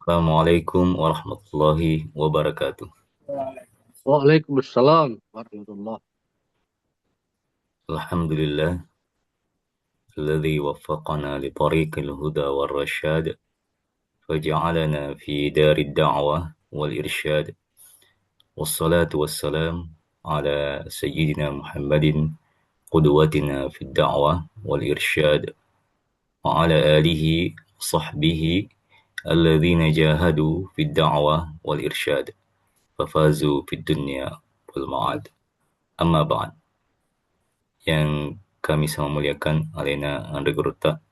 Assalamualaikum warahmatullahi wabarakatuh. Waalaikumsalam warahmatullah. Alhamdulillah, alladzi waffaqana li tariqil huda war rasyad, faja'alana fi darid da'wah wal irsyad. Wassalatu wassalam ala sayyidina Muhammadin qudwatina fid da'wah wal irsyad wa ala alihi wa sahbihi alladzina jahadu fid da'wah wal irsyad fafazu fid dunya wal ma'ad. Amma ba'd. Yang kami sama muliakan Alena Andre Gurta,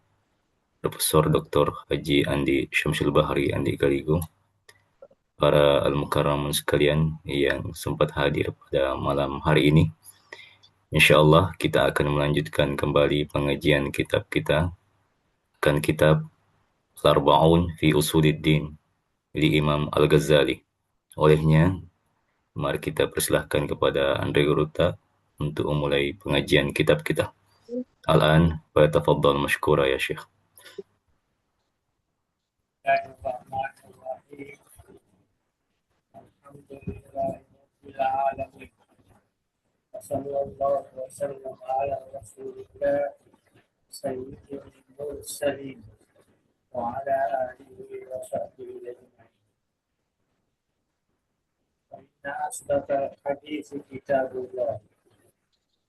Profesor Dr. Haji Andi Syamsul Bahri Andi Galigo, para al-mukarramun sekalian yang sempat hadir pada malam hari ini. Insya Allah kita akan melanjutkan kembali pengajian kitab kita, kan kitab Al-Arba'un fi Usuluddin di Imam Al-Ghazali. Olehnya, mari kita persilahkan kepada Andre Gurta untuk memulai pengajian kitab kita. Al-an, wa tafaddal mashkura ya Syekh. Bismillahirrahmanirrahim. Alhamdulillahirabbil alamin. Wassallallahu wasallam ala Rasulillah sayyidil mursalin wa ala alihi wa sahbihi ajma'in. Inna asdaqal hadithi kitabullah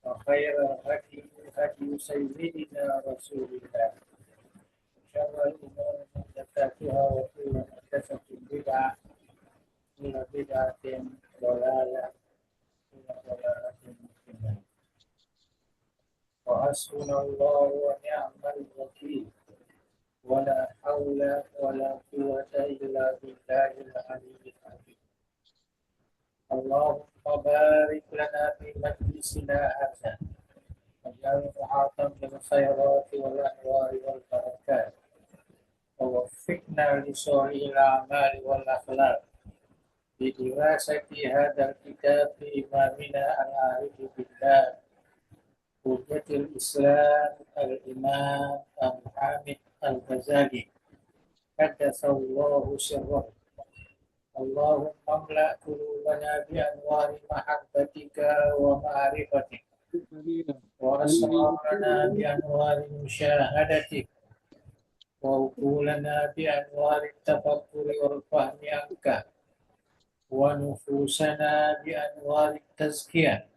wa khairal hadi hadi sayyidina Rasulillah. Syarrul umuri muhdatsatuha wa kullu muhdatsatin bid'ah. Kullu bid'atin dhalalah. وحسبنا الله ونعم الوكيل ولا حول ولا قوة إلا بالله العلي العظيم. اللهم بارك لنا في مجلسنا هذا واجعله معاطا بالخيرات والأنوار والبركات ووفقنا لصالح الأعمال والأخلاق بدراسة هذا الكتاب إمامنا العارف بالله حجة الإسلام الإمام أبو حامد الغزالي قدس الله سره. اللهم املأ قلوبنا بأنوار محبتك ومعرفتك وأسرارنا بأنوار مشاهدتك وعقولنا بأنوار التفكر والفهم عنك ونفوسنا بأنوار التزكية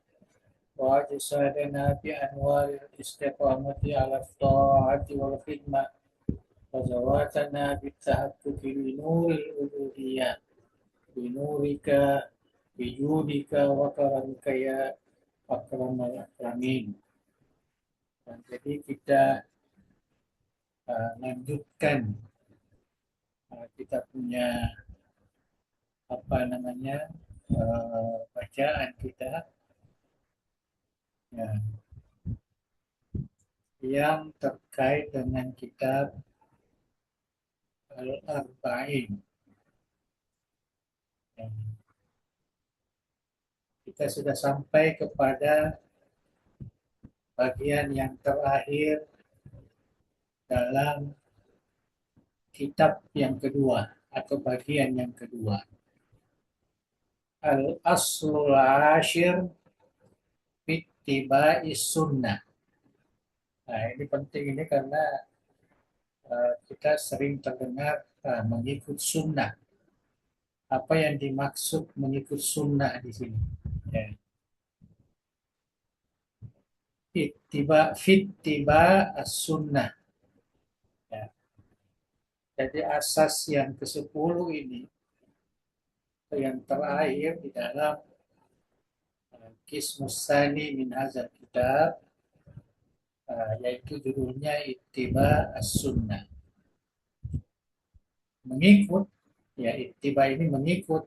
وأجسادنا بأنوار الاستقامة على الطاعة والخدمة وزواتنا بالتحقق بنور الألوهية بنورك بجودك وكرمك يا أكرم الأكرمين. Dan jadi kita lanjutkan kita punya bacaan kita ya, yang terkait dengan kitab Al-Arba'in. Ya. Kita sudah sampai kepada bagian yang terakhir dalam kitab yang kedua atau bagian yang kedua. Al-Aslul Ashir Ittiba'is Sunnah. Nah, ini penting ini karena kita sering terdengar mengikut sunnah. Apa yang dimaksud mengikut sunnah di sini? Ya. Fittiba as-sunnah. Ya. Jadi asas yang ke-10 ini yang terakhir di dalam Qismus Tsani min hadzal kitab yaitu judulnya Ittiba as-sunnah. Mengikut, ya ittiba ini mengikut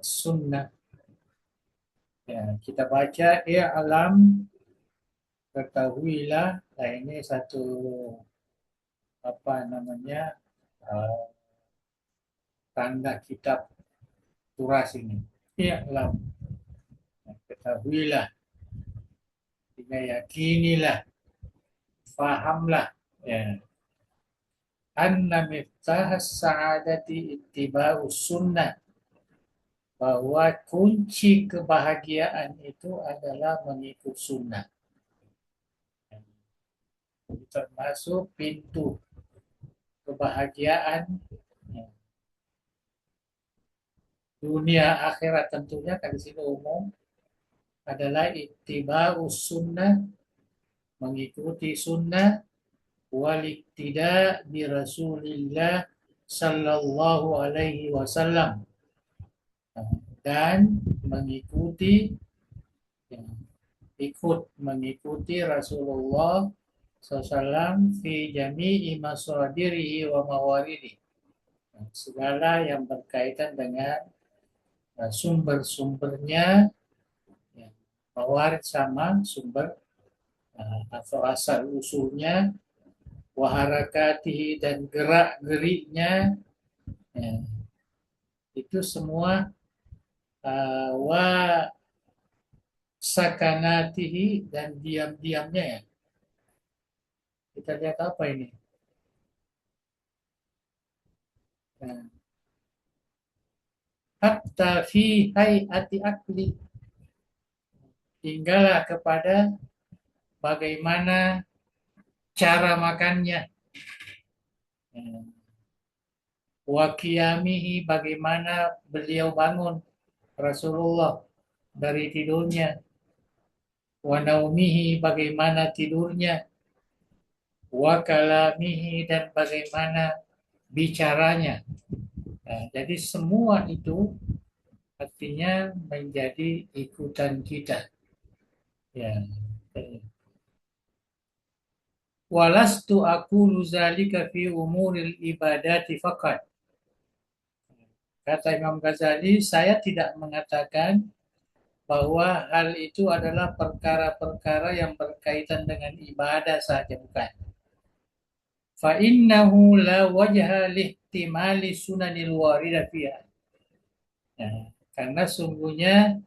sunnah. Ya, kita baca alam ketahuilah. Nah, ini satu tanda kitab turas ini. Alam, ketahuilah, yakinilah, fahamlah. Ya. anna miftahas sa'adati ittiba'us sunnah, bahwa kunci kebahagiaan itu adalah mengikut sunnah. Termasuk pintu kebahagiaan dunia akhirat tentunya kan di sini umum adalah ittiba'us sunnah, mengikuti sunnah, wal iktida bi Rasulillah sallallahu alaihi wasallam, dan mengikuti, ya, ikut mengikuti Rasulullah SAW fi jami'i masadirihi wa mawaridi, segala yang berkaitan dengan sumber-sumbernya, ya, mawarid sama sumber atau asal usulnya, waharakatihi dan gerak-geriknya, ya, itu semua wa sakanatihi dan diam-diamnya, ya. Kita lihat apa ini? Nah, hatta fi hayati akli, hinggalah kepada bagaimana cara makannya, wakiyamihi, bagaimana beliau bangun Rasulullah dari tidurnya, wanaumihi, bagaimana tidurnya, wakalamihi, dan bagaimana bicaranya. Nah, jadi semua itu artinya menjadi ikutan kita. Ya. Walastu aqulu zalika fi umuril ibadati faqat. Kata Imam Ghazali, saya tidak mengatakan bahwa hal itu adalah perkara-perkara yang berkaitan dengan ibadah saja, bukan. Fa innahu la wajha lihtimali sunanil waridah fiha. Nah, karena sungguhnya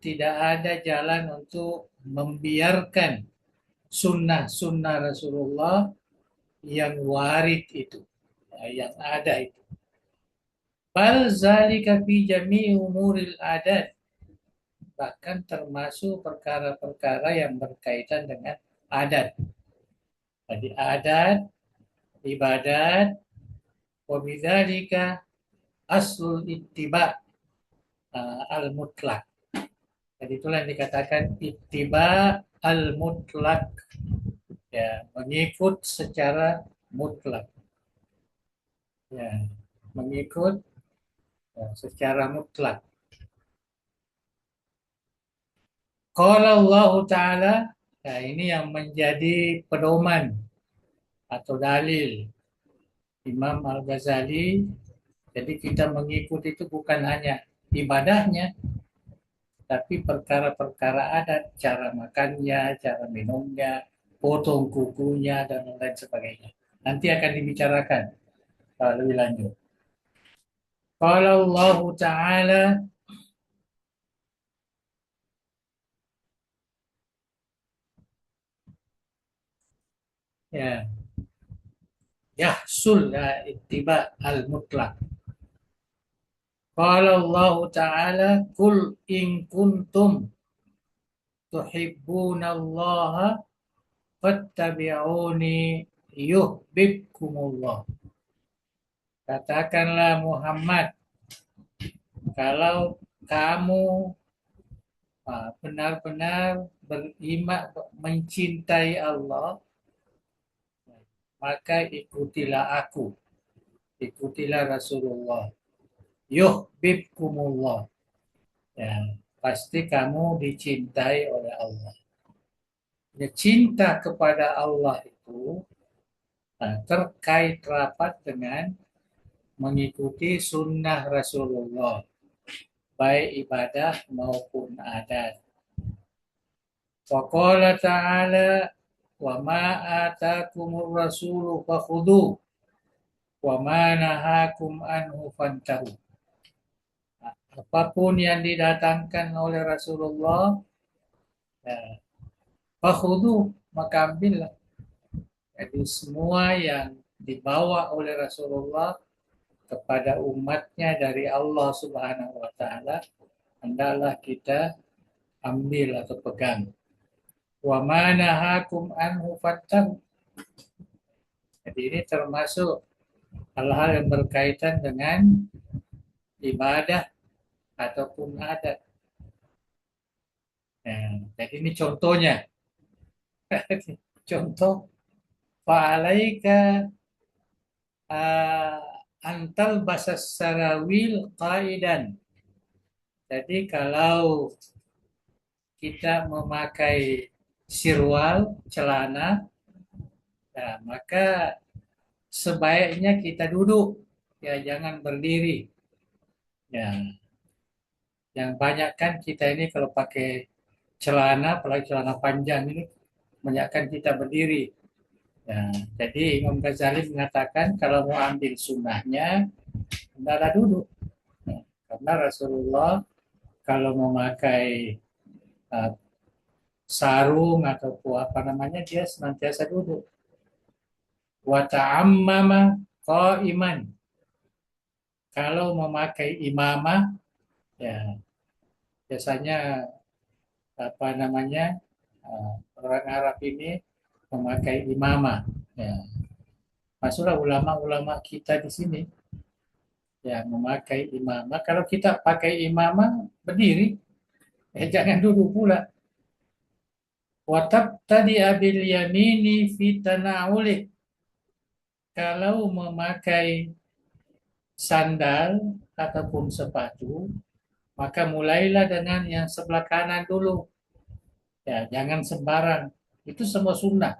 tidak ada jalan untuk membiarkan sunnah-sunnah Rasulullah yang warid itu, yang ada itu. Bal zalika fi jami'i umuril adat, bahkan termasuk perkara-perkara yang berkaitan dengan adat. Jadi adat, ibadat, wa bidzalika aslul ittiba al-mutlak. Jadi itulah yang dikatakan ittiba al-mutlak, ya, mengikut secara mutlak, ya, mengikut, ya, secara mutlak. Qala Allah Ta'ala, nah ini yang menjadi pedoman atau dalil Imam Al-Ghazali. Jadi kita mengikut itu bukan hanya ibadahnya, tapi perkara-perkara adat, cara makannya, cara minumnya, potong kukunya, dan lain sebagainya. Nanti akan dibicarakan lebih lanjut. Qala Allah Ta'ala, ya, yahsul ittiba al-mutlak. Qala Allah Ta'ala, kul in kuntum tuhibbunallaha fattabi'uni yuhibbukumullah. Katakanlah Muhammad, kalau kamu benar-benar beriman, mencintai Allah, maka ikutilah aku, ikutilah Rasulullah. Yuhibbukumullah. Ya, pasti kamu dicintai oleh Allah. Ya, cinta kepada Allah itu terkait rapat dengan mengikuti sunnah Rasulullah, baik ibadah maupun adat. Wa qala ta'ala, wa ma atakumur rasulu fakhudhu wa ma nahakum anhu fantahu. Apapun yang didatangkan oleh Rasulullah, fakhudhu, maka ambillah. Jadi semua yang dibawa oleh Rasulullah kepada umatnya dari Allah Subhanahu wa taala, hendaklah kita ambil atau pegang. Wa ma nahakum anhu fattahu. Jadi ini termasuk hal-hal yang berkaitan dengan ibadah ataupun adat. Nah, jadi ini contohnya. Contoh, fa'alaika antal basas sarawil qaidan. Jadi kalau kita memakai sirwal, celana, nah, maka sebaiknya kita duduk, ya jangan berdiri. Ya, yang banyak kan kita ini kalau pakai celana, apalagi celana panjang ini, banyakkan kita berdiri. Ya, jadi Imam Ghazali mengatakan kalau mau ambil sunnahnya, hendaklah duduk. Ya, karena Rasulullah kalau memakai uh, sarung atau apa namanya, dia senantiasa duduk. Wa ta'ammama qa'iman. Kalau memakai imamah, ya biasanya apa namanya, orang Arab ini memakai imamah. Ya, masuklah ulama-ulama kita di sini ya memakai imamah. Kalau kita pakai imamah berdiri, jangan duduk pula. Watab tadi abil yamini fitanaulik. Kalau memakai sandal ataupun sepatu, maka mulailah dengan yang sebelah kanan dulu. Ya, jangan sembarang. Itu semua sunnah.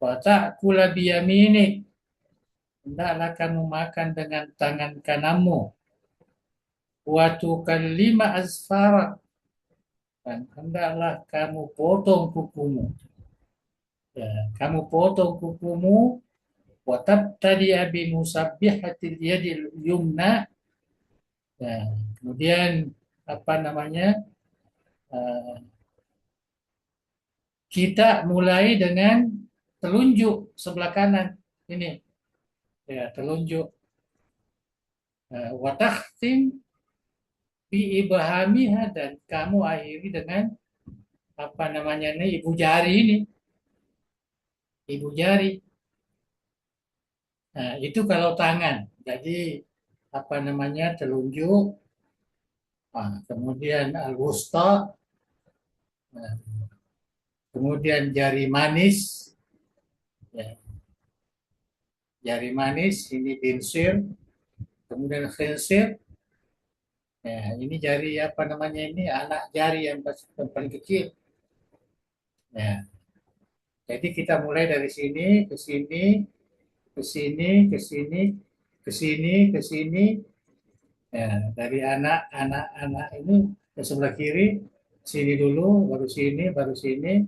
Wa ta'kula biyaminik. Hendaklah kamu makan dengan tangan kananmu. Wa tukallima azfara. Dan hendaklah kamu potong kukumu. Ya, kamu potong kukumu. Wa tabtadi'a bi musabbihatil yadil yumna. Ya, kemudian apa namanya? eh, kita mulai dengan telunjuk sebelah kanan ini, ya telunjuk. Watakhtim bi ibhamiha, dan kamu akhiri dengan apa namanya ini, ibu jari ini, ibu jari. Nah, itu kalau tangan. Jadi apa namanya, telunjuk, kemudian al-wusta, nah, kemudian jari manis, ya, jari manis ini binsir, kemudian khinsir. Ya, ini jari apa namanya ini, anak jari yang paling kecil. Ya, jadi kita mulai dari sini ke sini, ke sini, ke sini, ke sini, ke sini. Ya, dari anak ini ke sebelah kiri, sini dulu, baru sini, baru sini,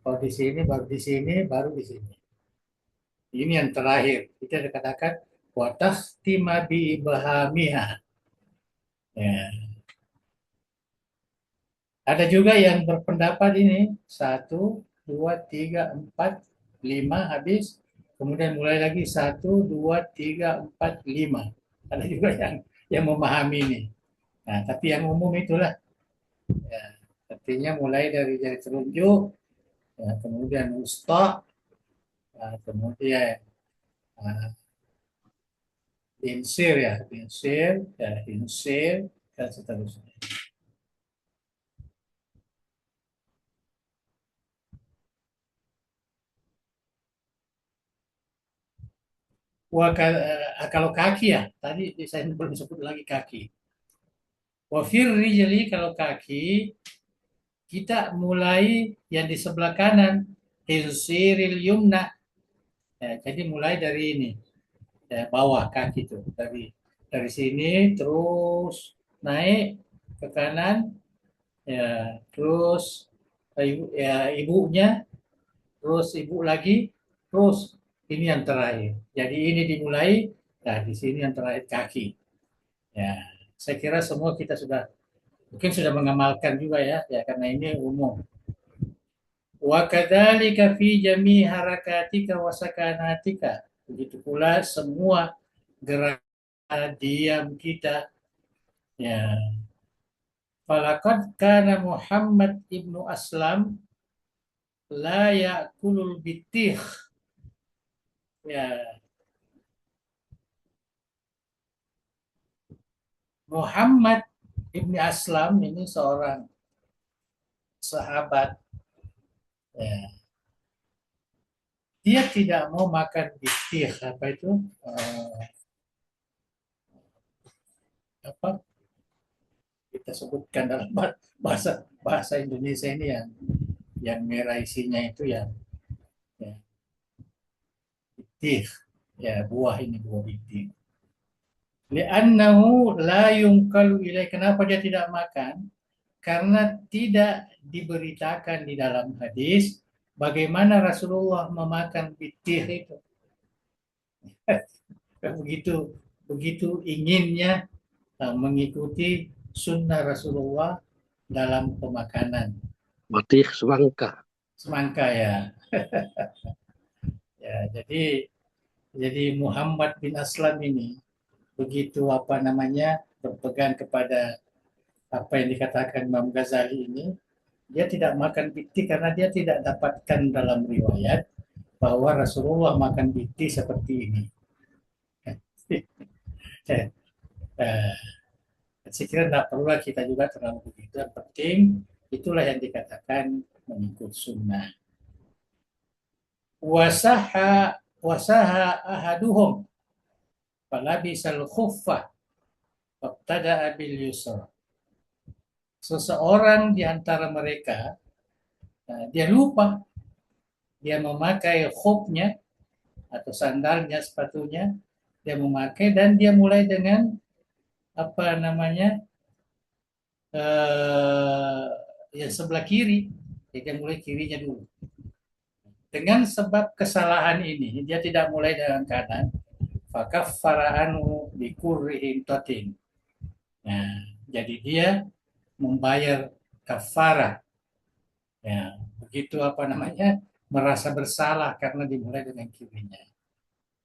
baru di sini, baru di sini, baru di sini. Ini yang terakhir. Kita katakan watas timabi bahamiha. Ya. Ada juga yang berpendapat ini satu, dua, tiga, empat, lima habis, kemudian mulai lagi satu, dua, tiga, empat, lima. Ada juga yang memahami ini. Nah, tapi yang umum itulah. Ya, artinya mulai dari jari telunjuk, ya, kemudian wusta, ya, kemudian uh, insir, ya, insir, ya, insir, dan seterusnya. Kalau kaki ya, tadi saya belum sebut lagi kaki. Wafir rijli, kalau kaki, kita mulai yang di sebelah kanan, hirsiril yumna. Ya, jadi mulai dari ini, ya, bawah kaki itu, dari sini terus naik ke kanan, ya, terus ya ibunya, terus ibu lagi, terus ini yang terakhir. Jadi ini dimulai, nah di sini yang terakhir kaki. Ya, saya kira semua kita sudah mungkin sudah mengamalkan juga ya, ya karena ini umum. Wa kadzalika fi jami harakatika wa sakanatika. Begitu pula semua gerak diam kita. Ya, falaqad kana Muhammad ibnu Aslam la ya'kulul bitih. Ya, Muhammad ibni Aslam ini seorang sahabat. Ya, dia tidak mau makan bitih. Apa itu? Apa kita sebutkan dalam bahasa bahasa Indonesia ini yang merah isinya itu ya bitih. Ya, buah ini buah bitih. Li'annahu la yungkalu ilai. Kenapa dia tidak makan? Karena tidak diberitakan di dalam hadis bagaimana Rasulullah memakan bitih itu. Begitu begitu inginnya mengikuti sunnah Rasulullah dalam pemakanan. Batih semangka. Semangka ya. Ya, jadi Muhammad bin Aslam ini begitu apa namanya berpegang kepada apa yang dikatakan Imam Ghazali ini, dia tidak makan biti karena dia tidak dapatkan dalam riwayat bahwa Rasulullah makan biti seperti ini. Eh, saya kira tidak perlu kita juga terlalu begitu. Yang penting itulah yang dikatakan mengikut sunnah. Wasaha ahaduhum falabisal khuffa wabtada'a bil yusra. Seseorang di antara mereka dia lupa dia memakai khufnya atau sandalnya, sepatunya, dia memakai dan dia mulai dengan apa namanya yang sebelah kiri, jadi dia mulai kirinya dulu. Dengan sebab kesalahan ini, dia tidak mulai dengan kanan. Fakaffara anhu bikurrihim totin. Nah, jadi dia membayar kafarah. Ya, begitu apa namanya merasa bersalah karena dimulai dengan kirinya.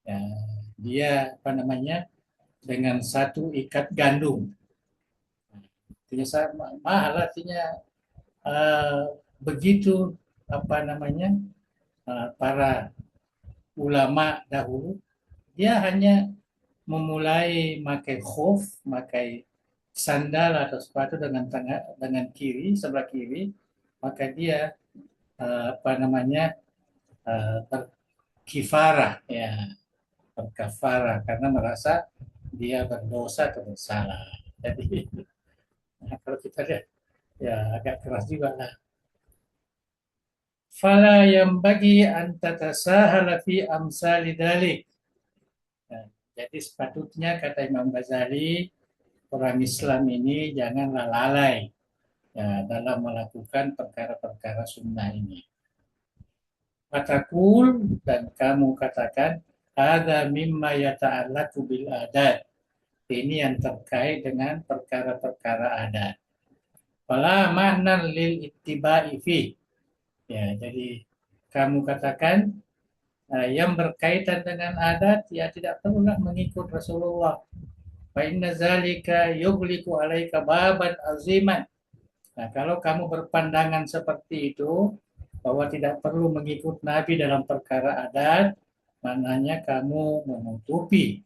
Ya, dia apa namanya dengan satu ikat gandum. Artinya mahal artinya begitu apa namanya para ulama dahulu dia hanya memulai pakai khuf, pakai sandal atau sepatu dengan kiri sebelah kiri, maka dia apa namanya berkifarah ya berkafarah karena merasa dia berdosa atau bersalah. Jadi kalau kita lihat ya agak keras juga lah. Fala yang bagi antatasahala fi amsali dalik. Nah, jadi sepatutnya kata Imam Ghazali orang Islam ini janganlah lalai ya, dalam melakukan perkara-perkara sunnah ini. Fatakul dan kamu katakan ada mimma yata'allaqu bil adat. Ini yang terkait dengan perkara-perkara adat. Fala makna lil ittiba'i fi. Ya, jadi kamu katakan yang berkaitan dengan adat ya tidak perlulah mengikut Rasulullah. Fa inna zalika yughliqu alaika baban aziman. Nah, kalau kamu berpandangan seperti itu bahwa tidak perlu mengikut Nabi dalam perkara adat, maknanya kamu menutupi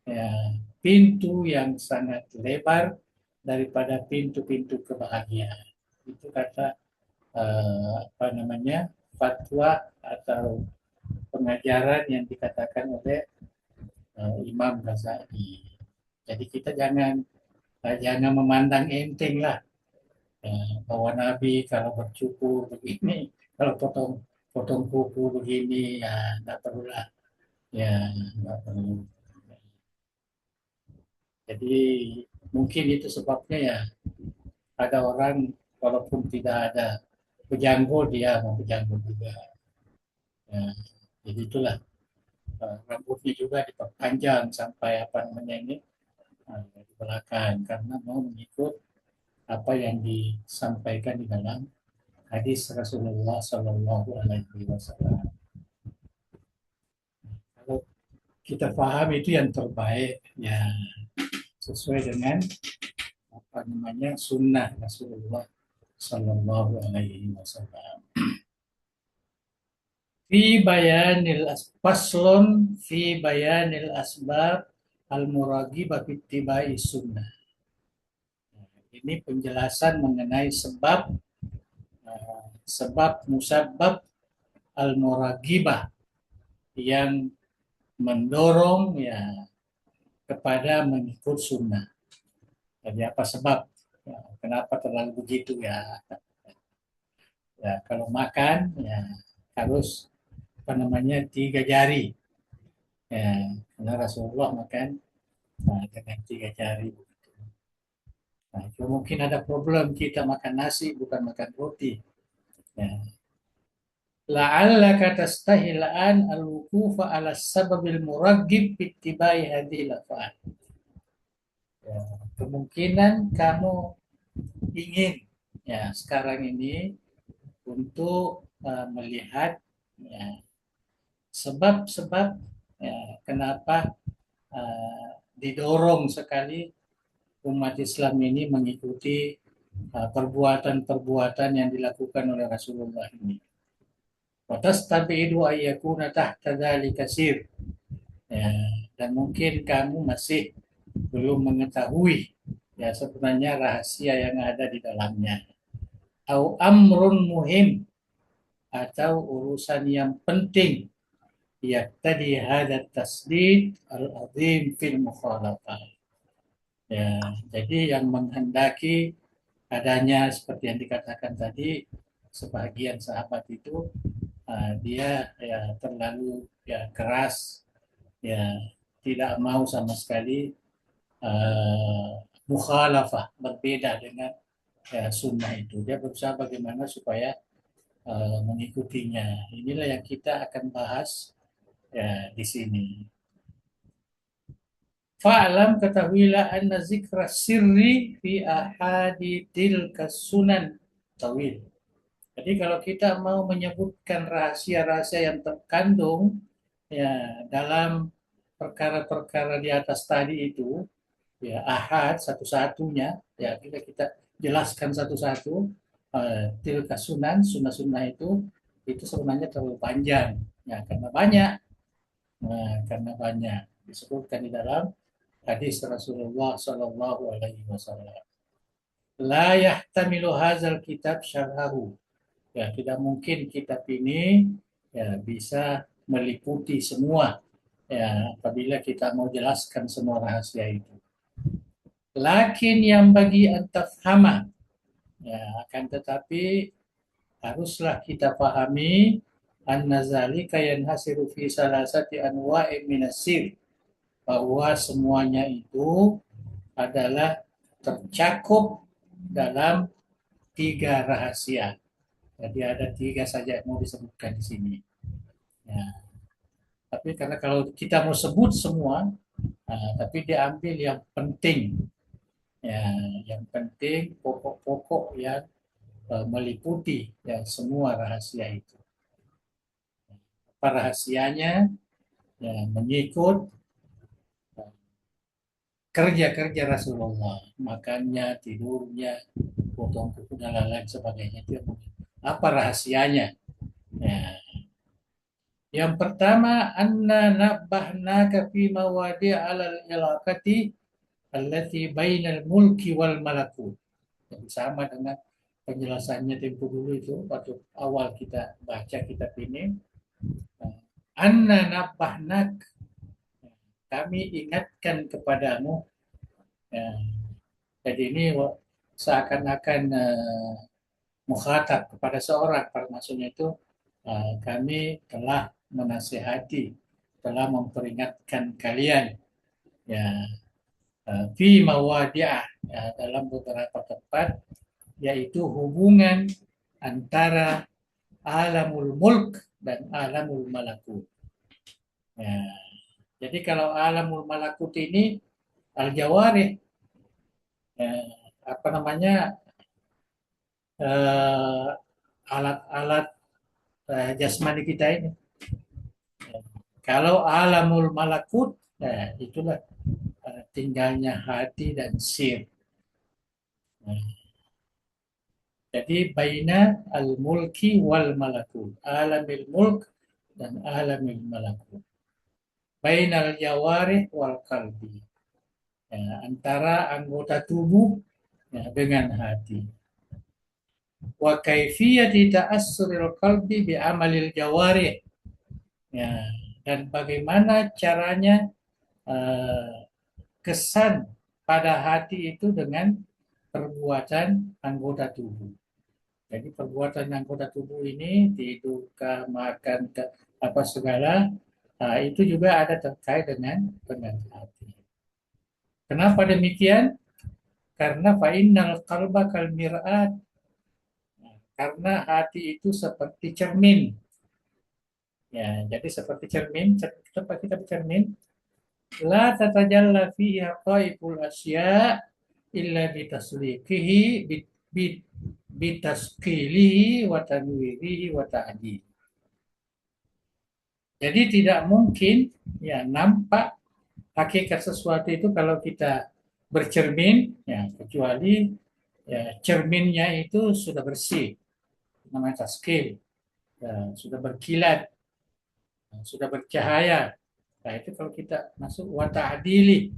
ya, pintu yang sangat lebar daripada pintu-pintu kebahagiaan. Itu kata apa namanya fatwa atau pengajaran yang dikatakan oleh Imam Ghazali. Jadi kita jangan memandang enteng lah bahwa Nabi kalau bercukur begini, kalau potong kuku begini ya nggak perlu lah, ya nggak perlu. Jadi mungkin itu sebabnya ya ada orang walaupun tidak ada berjanggut dia mau berjanggut juga. Ya, jadi itulah rambutnya juga diperpanjang sampai apa namanya ini di belakang karena mau mengikut apa yang disampaikan di dalam hadis Rasulullah Shallallahu Alaihi Wasallam. Kalau kita paham itu yang terbaik, ya sesuai dengan apa namanya sunnah Rasulullah Sallallahu Alaihi Wasallam. Fi bayanil asbab al-muragibah ittiba'i sunnah. Ini penjelasan mengenai sebab musabab al-muragibah yang mendorong ya kepada mengikut sunnah. Jadi apa sebab? Ya, kenapa terlalu begitu ya? Ya kalau makan ya harus apa namanya 3 jari. Ya, karena Rasulullah makan dengan 3 jari. Nah, itu mungkin ada problem kita makan nasi bukan makan roti. Ya. La'allaka tastahil an al-wuqufa ala sababil muraggib bittibai hadhil af'al. Ya, kemungkinan kamu ingin ya sekarang ini untuk melihat ya, sebab-sebab ya, kenapa didorong sekali umat Islam ini mengikuti perbuatan-perbuatan yang dilakukan oleh Rasulullah ini. Watastabidu ayyakuna tahta dzalika sir. Ya, dan mungkin kamu masih belum mengetahui ya sebenarnya rahasia yang ada di dalamnya. Au amrun muhim, atau urusan yang penting ya tadi hadat tasdid al-azim fil mukhalafah. Ya, jadi yang menghendaki adanya seperti yang dikatakan tadi sebagian sahabat itu dia ya terlalu ya keras, ya tidak mau sama sekali mukhalafah, berbeda dengan ya, sunnah itu. Dia berusaha bagaimana supaya mengikutinya. Inilah yang kita akan bahas ya di sini. Fa'lam ketahuilah anna zikra sirri fi ahadithil kasunan tawil. Jadi kalau kita mau menyebutkan rahasia-rahasia yang terkandung ya dalam perkara-perkara di atas tadi itu, ya ahad satu-satunya, ya kita jelaskan satu-satu. Tilka sunan, sunnah-sunnah itu sebenarnya terlalu panjang, ya karena banyak, disebutkan di dalam hadis Rasulullah Sallallahu Alaihi Wasallam. La yahtamilu hazal kitab syarhahu. Ya, tidak mungkin kitab ini ya bisa meliputi semua ya apabila kita mau jelaskan semua rahasia itu. Lakin yang bagi antafhama ya akan tetapi haruslah kita pahami anna zalika yanhasiru fi salasati anwa'in minasir, bahwa semuanya itu adalah tercakup dalam 3 rahasia. Jadi ada 3 saja yang mau disebutkan di sini. Ya. Tapi karena kalau kita mau sebut semua, tapi diambil yang penting, ya, yang penting pokok-pokok yang meliputi ya semua rahasia itu. Apa rahasianya? Ya, mengikut kerja-kerja Rasulullah, makannya, tidurnya, potong kuku dan lain-lain sebagainya. Itu apa rahasianya? Ya. Yang pertama, anna nabbahna fi mawadi' alal ilaqati allati bainal mulki wal malakut. Jadi sama dengan penjelasannya tempo dulu itu waktu awal kita baca kitab ini. Anna nabbahnak, kami ingatkan kepadamu. Ya. Jadi ini seakan-akan mukhatab kepada seorang, pada maksudnya itu kami telah menasihati, telah memperingatkan kalian ya fi mawadi'ah ya, dalam beberapa tempat, yaitu hubungan antara alamul mulk dan alamul malakut. Ya, jadi kalau alamul malakut ini al-jawarih, ya, apa namanya alat-alat jasmani kita ini. Kalau alamul malakut, itulah tinggalnya hati dan sir. Nah, jadi baina al-mulki wal malakut, alamil mulk dan alamil malakut. Bainal jawarih wal qalbi. Antara anggota tubuh dengan hati. Wa kaifiyati ta'assuril qalbi bi amalil jawarih. Ya, dan bagaimana caranya kesan pada hati itu dengan perbuatan anggota tubuh. Jadi perbuatan anggota tubuh ini tidur, makan, apa segala, itu juga ada terkait dengan hati. Kenapa demikian? Karena fa'innal qalba kal mir'at. Karena hati itu seperti cermin. Ya, jadi seperti cermin, cepat kita bercermin. La tatajalla fihi haqaiqul asya illa bitasliqihi bitaskilihi wa tanwirihi wa ta'dil. Jadi tidak mungkin ya nampak hakikat sesuatu itu kalau kita bercermin, ya kecuali ya cerminnya itu sudah bersih, namanya taskil, ya, sudah berkilat, ya, sudah bercahaya. Nah itu kalau kita masuk wa ta'dili,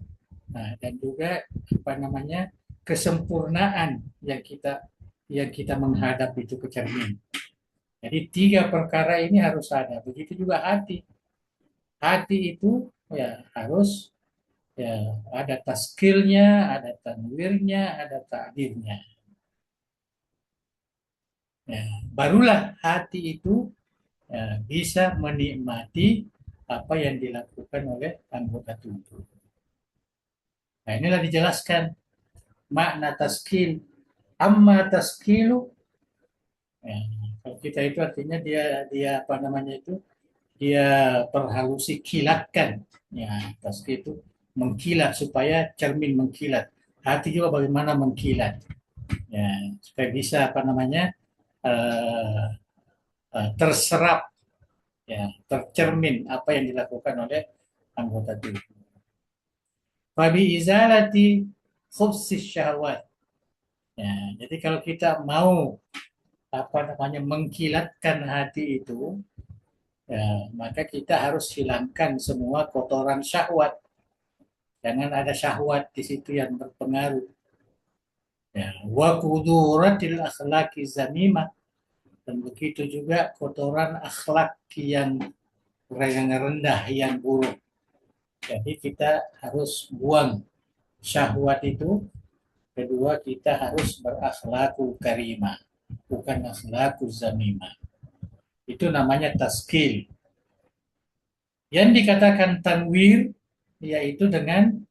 nah dan juga apa namanya kesempurnaan yang kita menghadap itu ke cermin. Jadi tiga perkara ini harus ada. Begitu juga hati. Hati itu ya harus ya ada taskilnya, ada tanwirnya, ada ta'dirnya. Ya, barulah hati itu ya, bisa menikmati apa yang dilakukan oleh anggota tubuh. Nah, inilah dijelaskan makna taskil. Amma taskilu, ya, kalau kita itu artinya dia dia apa namanya itu dia perhalusi kilatkan. Ya, taskil itu mengkilat supaya cermin mengkilat. Hati juga bagaimana mengkilat. Ya, supaya bisa apa namanya terserap, ya, tercermin apa yang dilakukan oleh anggota tubuh. Fabi izalati khubsis syahwat. Ya, jadi kalau kita mau apa namanya mengkilatkan hati itu, ya, maka kita harus hilangkan semua kotoran syahwat. Jangan ada syahwat di situ yang berpengaruh. Ya, wa kuduratil akhlaki zamimah, dan begitu juga kotoran akhlak yang rendah, yang buruk. Jadi kita harus buang syahwat itu. Kedua, kita harus berakhlakul karimah, bukan akhlakul zamimah. Itu namanya taskil. Yang dikatakan tanwir, yaitu dengan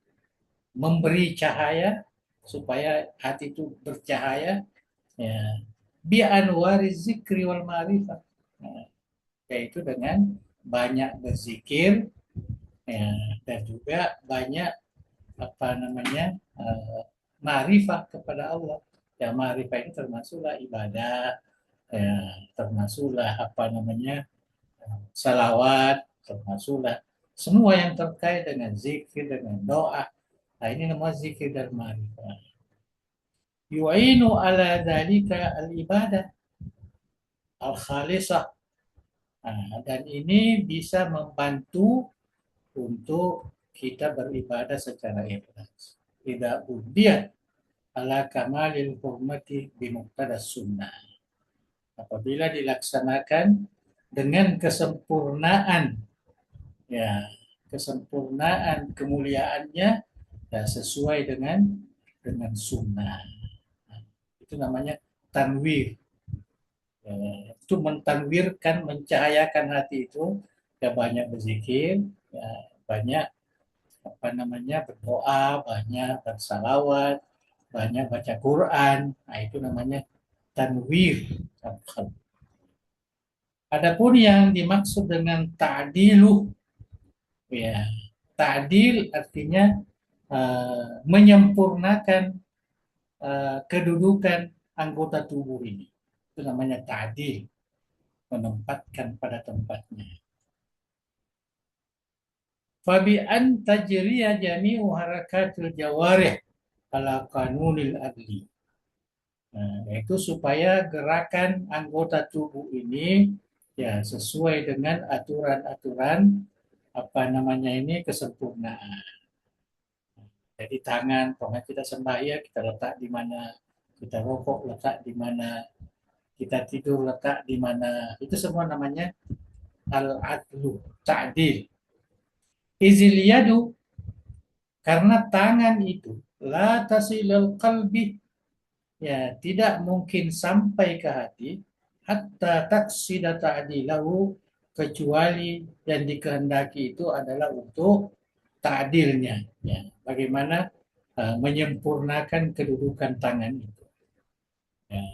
memberi cahaya supaya hati itu bercahaya, ya, bi anwari zikri wal ma'rifah, yaitu dengan banyak berzikir, ya, dan juga banyak apa namanya ma'rifah kepada Allah. Ya, ma'rifah ini termasuklah ibadah, ya, termasuklah apa namanya salawat, termasuklah semua yang terkait dengan zikir, dengan doa. Nah, ini namanya zikir dan ma'rifah. Yu'inu ala dzalika al-ibadah al-khalisah. Nah, dan ini bisa membantu untuk kita beribadah secara ikhlas. Tidak ubiah ala kamalil hurmati bimuqtada sunnah. Apabila dilaksanakan dengan kesempurnaan, ya, kesempurnaan kemuliaannya ya, sesuai dengan sunnah. Nah, itu namanya tanwir. Ya, itu mentanwirkan, mencahayakan hati itu ya banyak berzikir, ya, banyak apa namanya berdoa, banyak bersalawat, banyak baca Quran. Nah, itu namanya tanwir. Adapun yang dimaksud dengan ta'dilu, ya, ta'dil artinya menyempurnakan kedudukan anggota tubuh ini. Itu namanya ta'dil, menempatkan pada tempatnya. Fabi an tajriya jami'u harakatul jawarih ala qanunil adli. Nah, yaitu supaya gerakan anggota tubuh ini ya sesuai dengan aturan-aturan apa namanya ini kesempurnaan. Jadi tangan, pokoknya kita sembahyang kita letak di mana, kita rokok letak di mana, kita tidur letak di mana. Itu semua namanya al-adlu, ta'dil. Izil yadu, karena tangan itu la tasilul qalbi, ya tidak mungkin sampai ke hati hatta taksida ta'dilahu, kecuali yang dikehendaki itu adalah untuk ta'dilnya, ya bagaimana menyempurnakan kedudukan tangan itu, ya.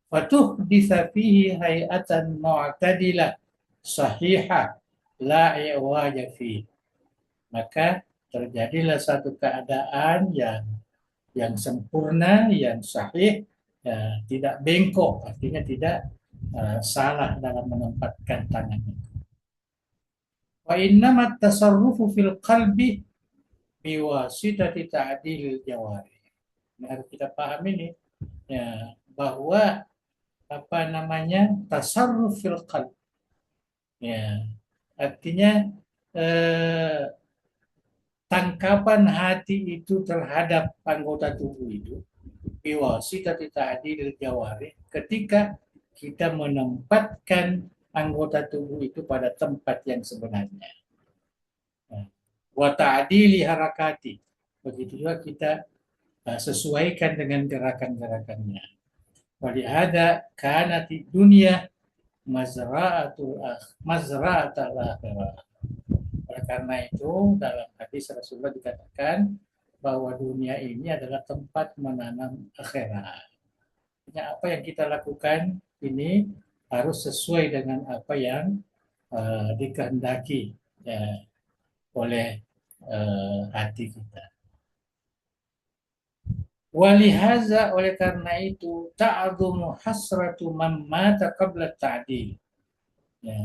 Fatuh fihi hayatan mu'tadilah sahihah la i'waja fi, maka terjadilah satu keadaan yang sempurna, yang sahih, ya, tidak bengkok, artinya tidak salah dalam menempatkan tangan itu. Wa innamat tasarrufu fil qalbi biwasitati ta'dil jawari. Ini harus kita pahami ini, ya, bahwa apa namanya tasarruf fil qalb, ya artinya tangkapan hati itu terhadap anggota tubuh itu biwasitati ta'dil jawari, ketika kita menempatkan anggota tubuh itu pada tempat yang sebenarnya. Wa ta'dili harakati, begitu juga kita sesuaikan dengan gerakan-gerakannya. Walihada kanati dunia mazra'atul akhirah. Oleh karena itu dalam hadis Rasulullah dikatakan bahwa dunia ini adalah tempat menanam akhirat. Apa yang kita lakukan ini harus sesuai dengan apa yang dikehendaki, ya, oleh hati kita. Walihaza, oleh karena itu ta'adhumu hasratu man mata qabla ta'dil, ya,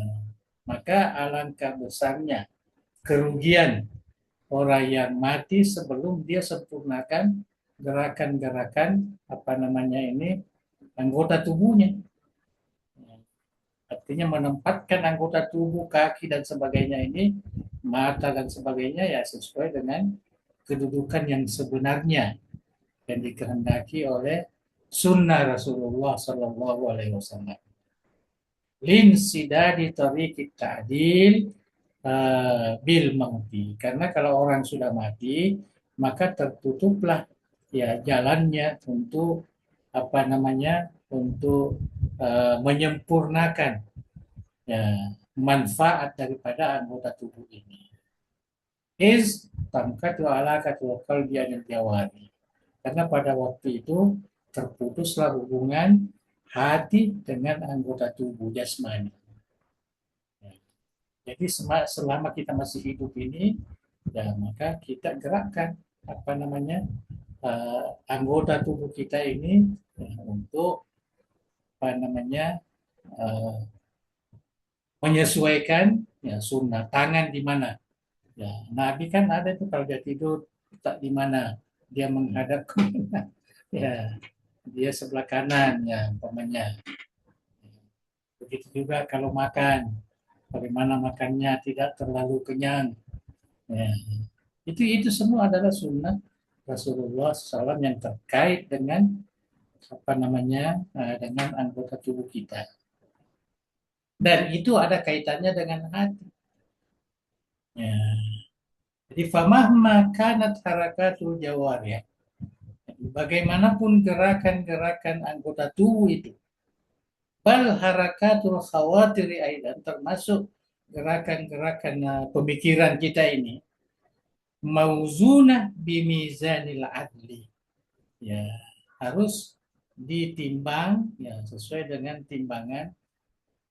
maka alangkah besarnya kerugian orang yang mati sebelum dia sempurnakan gerakan-gerakan apa namanya ini anggota tubuhnya. Artinya menempatkan anggota tubuh, kaki dan sebagainya ini, mata dan sebagainya, ya sesuai dengan kedudukan yang sebenarnya yang dikehendaki oleh sunnah Rasulullah Sallallahu Alaihi Wasallam. Lin sidadi tariqit ta'dil bil mauti, karena kalau orang sudah mati maka tertutuplah ya jalannya untuk apa namanya untuk menyempurnakan ya manfaat daripada anggota tubuh ini. Is tamkatu alaqatul qalbi anil jawari, karena pada waktu itu terputuslah hubungan hati dengan anggota tubuh jasmani. Jadi selama kita masih hidup ini, ya maka kita gerakkan apa namanya anggota tubuh kita ini ya, untuk apa namanya menyesuaikan ya sunnah. Tangan di mana? Ya, Nabi kan ada itu kalau dia tidur tak di mana, dia menghadap ke mana, ya dia sebelah kanan ya umpamanya. Begitu juga kalau makan, bagaimana makannya tidak terlalu kenyang. Ya. Itu semua adalah sunnah Rasulullah SAW yang terkait dengan apa namanya dengan anggota tubuh kita. Dan itu ada kaitannya dengan hati. Ya. Jadi famahma kanat harakatul jawarih, bagaimanapun gerakan-gerakan anggota tubuh itu, bal harakatul khawatiri aidan, termasuk gerakan-gerakan pemikiran kita ini, mauzunah bimizanil adli, ya harus ditimbang ya sesuai dengan timbangan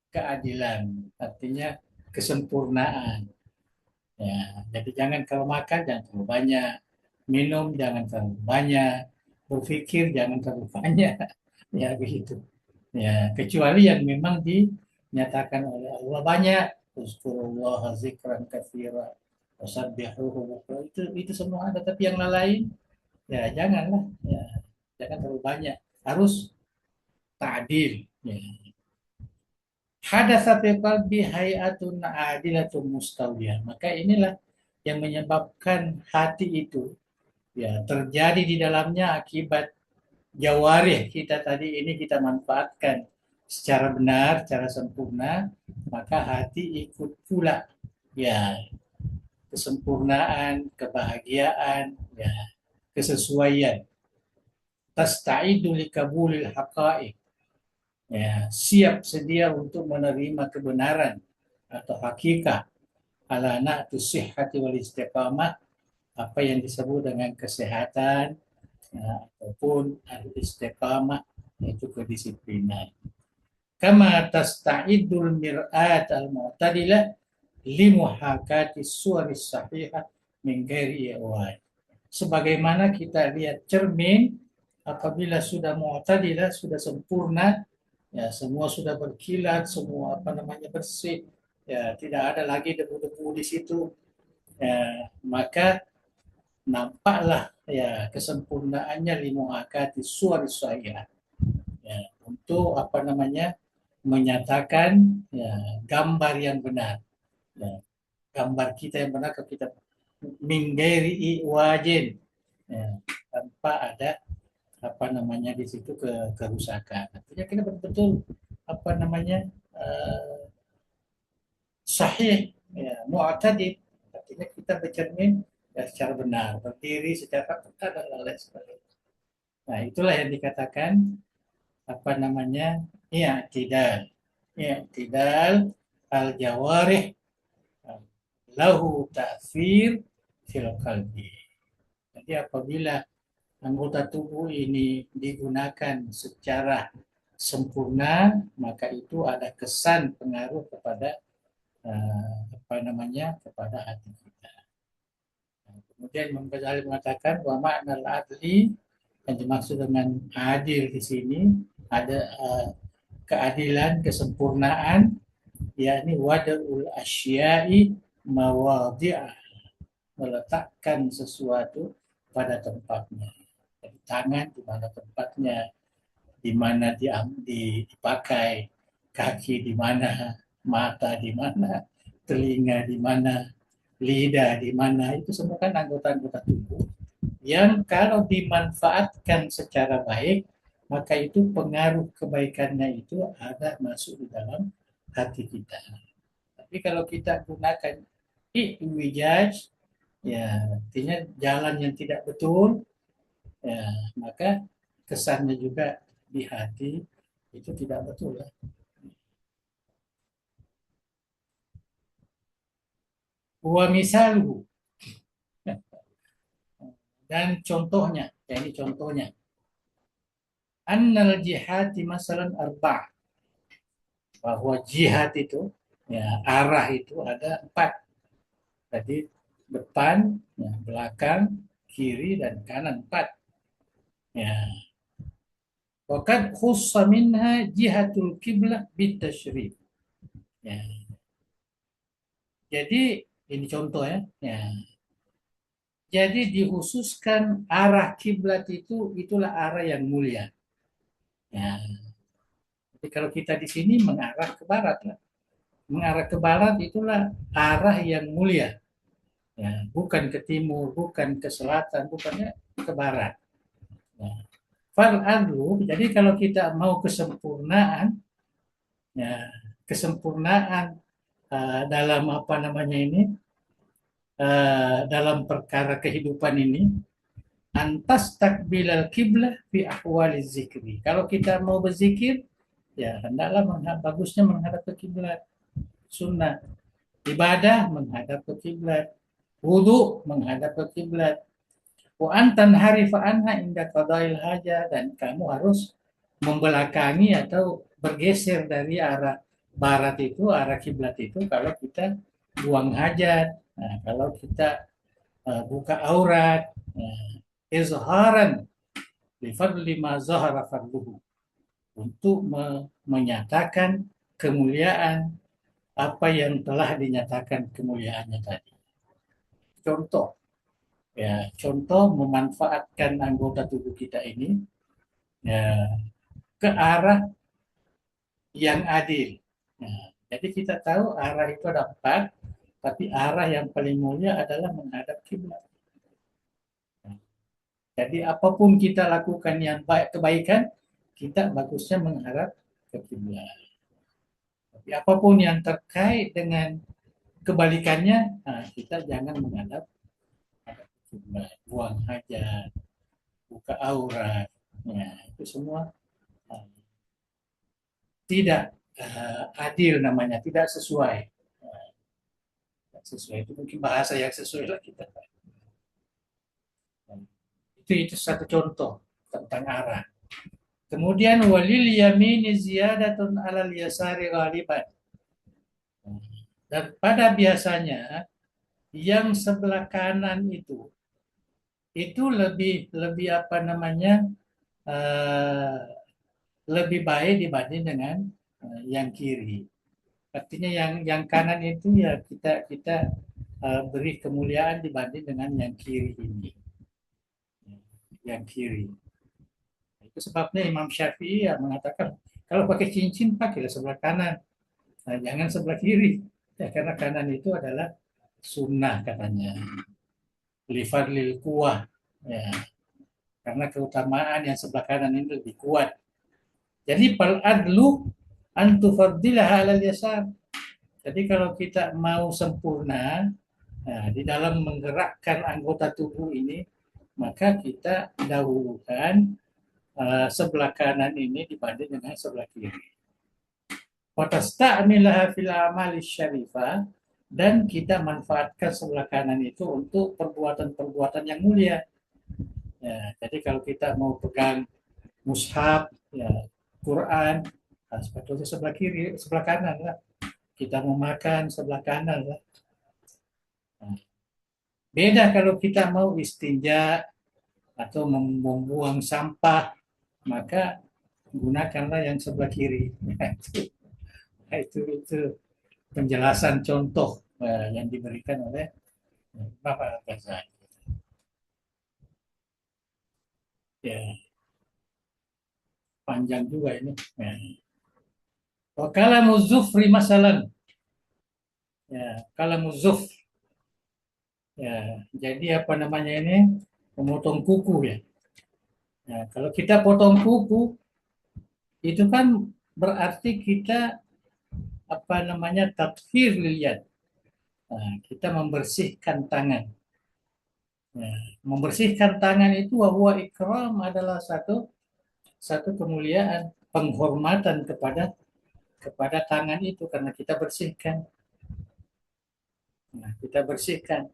keadilan, artinya kesempurnaan. Ya, jadi jangan kalau makan jangan terlalu banyak, minum jangan terlalu banyak, berpikir jangan terlalu banyak, ya begitu. Ya, kecuali yang memang dinyatakan oleh Allah banyak, uzkurullah zikran katsira, Wasabbihuhu itu semua ada, tapi yang lain ya janganlah, ya jangan terlalu banyak, harus ta'dil. Ya. Hadatsa fi qalbi hay'atun adilatun mustawiyah. Maka inilah yang menyebabkan hati itu ya terjadi di dalamnya akibat jawarih kita tadi ini kita manfaatkan secara benar, secara sempurna, maka hati ikut pula ya kesempurnaan, kebahagiaan, ya kesesuaian. Tasta'idu likabulil haqa'iq. Ya, siap sedia untuk menerima kebenaran atau hakikat ala na'tu sihhati wal istiqamah, apa yang disebut dengan kesehatan ya, ataupun al-istiqamah, yaitu kedisiplinan. Kama tasta'idul mir'at al-mu'tadilah limuhakati suwaris sahihah min ghairi iwaj. Sebagaimana kita lihat cermin apabila sudah mu'tadilah, sudah sempurna, ya semua sudah berkilat, semua apa namanya bersih, ya tidak ada lagi debu-debu di situ, ya, maka nampaklah ya kesempurnaannya limuhakati suwaris sahihah, ya, untuk apa namanya menyatakan ya gambar yang benar, ya, gambar kita yang benar kalau kita minggeri wajin, ya, tanpa ada apa namanya di situ kerusakan. Artinya kita betul-betul apa namanya sahih, ya, mu'tadid. Artinya kita bercermin ya, secara benar, berdiri secara tepat dan lain sebagainya. Nah, itulah yang dikatakan apa namanya i'tidal. I'tidal al-jawarih lahu ta'thir fil qalbi. Jadi apabila anggota tubuh ini digunakan secara sempurna, maka itu ada kesan pengaruh kepada apa namanya kepada hati kita. Kemudian Imam Ghazali mengatakan wa ma'nal adli, yang dimaksud dengan adil di sini ada keadilan, kesempurnaan, yakni wada'ul asya'i mawadhi'ah, meletakkan sesuatu pada tempatnya. Jadi tangan di mana tempatnya, di mana dipakai, kaki di mana, mata di mana, telinga di mana, lidah di mana, itu semua kan anggota-anggota tubuh yang kalau dimanfaatkan secara baik, maka itu pengaruh kebaikannya itu ada masuk di dalam hati kita. Tapi kalau kita gunakan i'wijaj, ya artinya jalan yang tidak betul, ya maka kesannya juga di hati itu tidak betul. Ya. Wa misaluhu, dan contohnya, ya ini contohnya. Annal jihati masalan arba', bahwa jihad itu ya arah itu ada 4. Jadi depan, ya, belakang, kiri dan kanan 4. Ya. Waqad khussa minha jihatul kiblah bitasyrif. Ya. Jadi ini contoh ya. Ya. Jadi dikhususkan arah kiblat itu, itulah arah yang mulia. Ya. Jadi kalau kita di sini mengarah ke barat lah. Mengarah ke barat itulah arah yang mulia. Ya, bukan ke timur, bukan ke selatan, bukannya ke barat. Ya. Fal adlu, jadi kalau kita mau kesempurnaan, ya kesempurnaan dalam apa namanya ini, dalam perkara kehidupan ini, antas takbilal kiblah fi ahwali zikri. Kalau kita mau berzikir, ya hendaklah bagusnya menghadap ke kiblat. Sunnah ibadah menghadap ke kiblat, wudu menghadap ke kiblat. Wa antan harifa anha inda qadail haja, dan kamu harus membelakangi atau bergeser dari arah barat itu, arah kiblat itu kalau kita buang hajat. Nah, kalau kita buka aurat, izharan li fadli ma zahara fadluhu, untuk menyatakan kemuliaan apa yang telah dinyatakan kemuliaannya tadi. contoh. Ya, contoh memanfaatkan anggota tubuh kita ini ya, ke arah yang adil. Nah, jadi kita tahu arah itu ada 4, tapi arah yang paling mulia adalah menghadap kiblat. Jadi apapun kita lakukan yang baik kebaikan, kita bagusnya menghadap ke kiblat. Tapi apapun yang terkait dengan kebalikannya, nah, kita jangan menghadap ke kiblat. Buang hajat, buka aurat, ya, itu semua tidak adil namanya, tidak sesuai. Sesuai itu mungkin bahasa yang sesuai lah kita. Itu satu contoh tentang arah. Kemudian walil yamini ziyadatun alal yasari ghaliban. Dan pada biasanya yang sebelah kanan itu lebih apa namanya lebih baik dibanding dengan yang kiri. Artinya yang kanan itu ya kita beri kemuliaan dibanding dengan yang kiri ini. Yang kiri. Itu sebabnya Imam Syafi'i ya mengatakan kalau pakai cincin pakailah sebelah kanan, nah, jangan sebelah kiri. Ya, karena kanan itu adalah sunnah katanya. Lifadlil kuwah. Ya, karena keutamaan yang sebelah kanan ini lebih kuat. Jadi fal adlu an tufaddilaha alal yasar. Jadi kalau kita mau sempurna nah, di dalam menggerakkan anggota tubuh ini, maka kita dahulukan sebelah kanan ini dibanding dengan sebelah kiri. Watasta'milaha fil amali syarifah, dan kita manfaatkan sebelah kanan itu untuk perbuatan-perbuatan yang mulia. Ya, jadi kalau kita mau pegang mushaf, ya, Quran, nah, sepatutnya sebelah kiri, sebelah kanan lah. Kita mau makan sebelah kanan lah. Nah, beda kalau kita mau istinja atau membuang sampah, maka gunakanlah yang sebelah kiri. Itu penjelasan contoh yang diberikan oleh Bapak Al-Ghazali. Ya, panjang juga ini. Ya. Wakala muzufri masalan. Ya, kala muzuf. Ya, jadi apa namanya ini? Memotong kuku ya. Ya, kalau kita potong kuku, itu kan berarti kita apa namanya tathhir liyad. Nah, kita membersihkan tangan. Nah, membersihkan tangan itu wahwa ikram adalah satu kemuliaan, penghormatan kepada tangan itu karena kita bersihkan. Nah, kita bersihkan.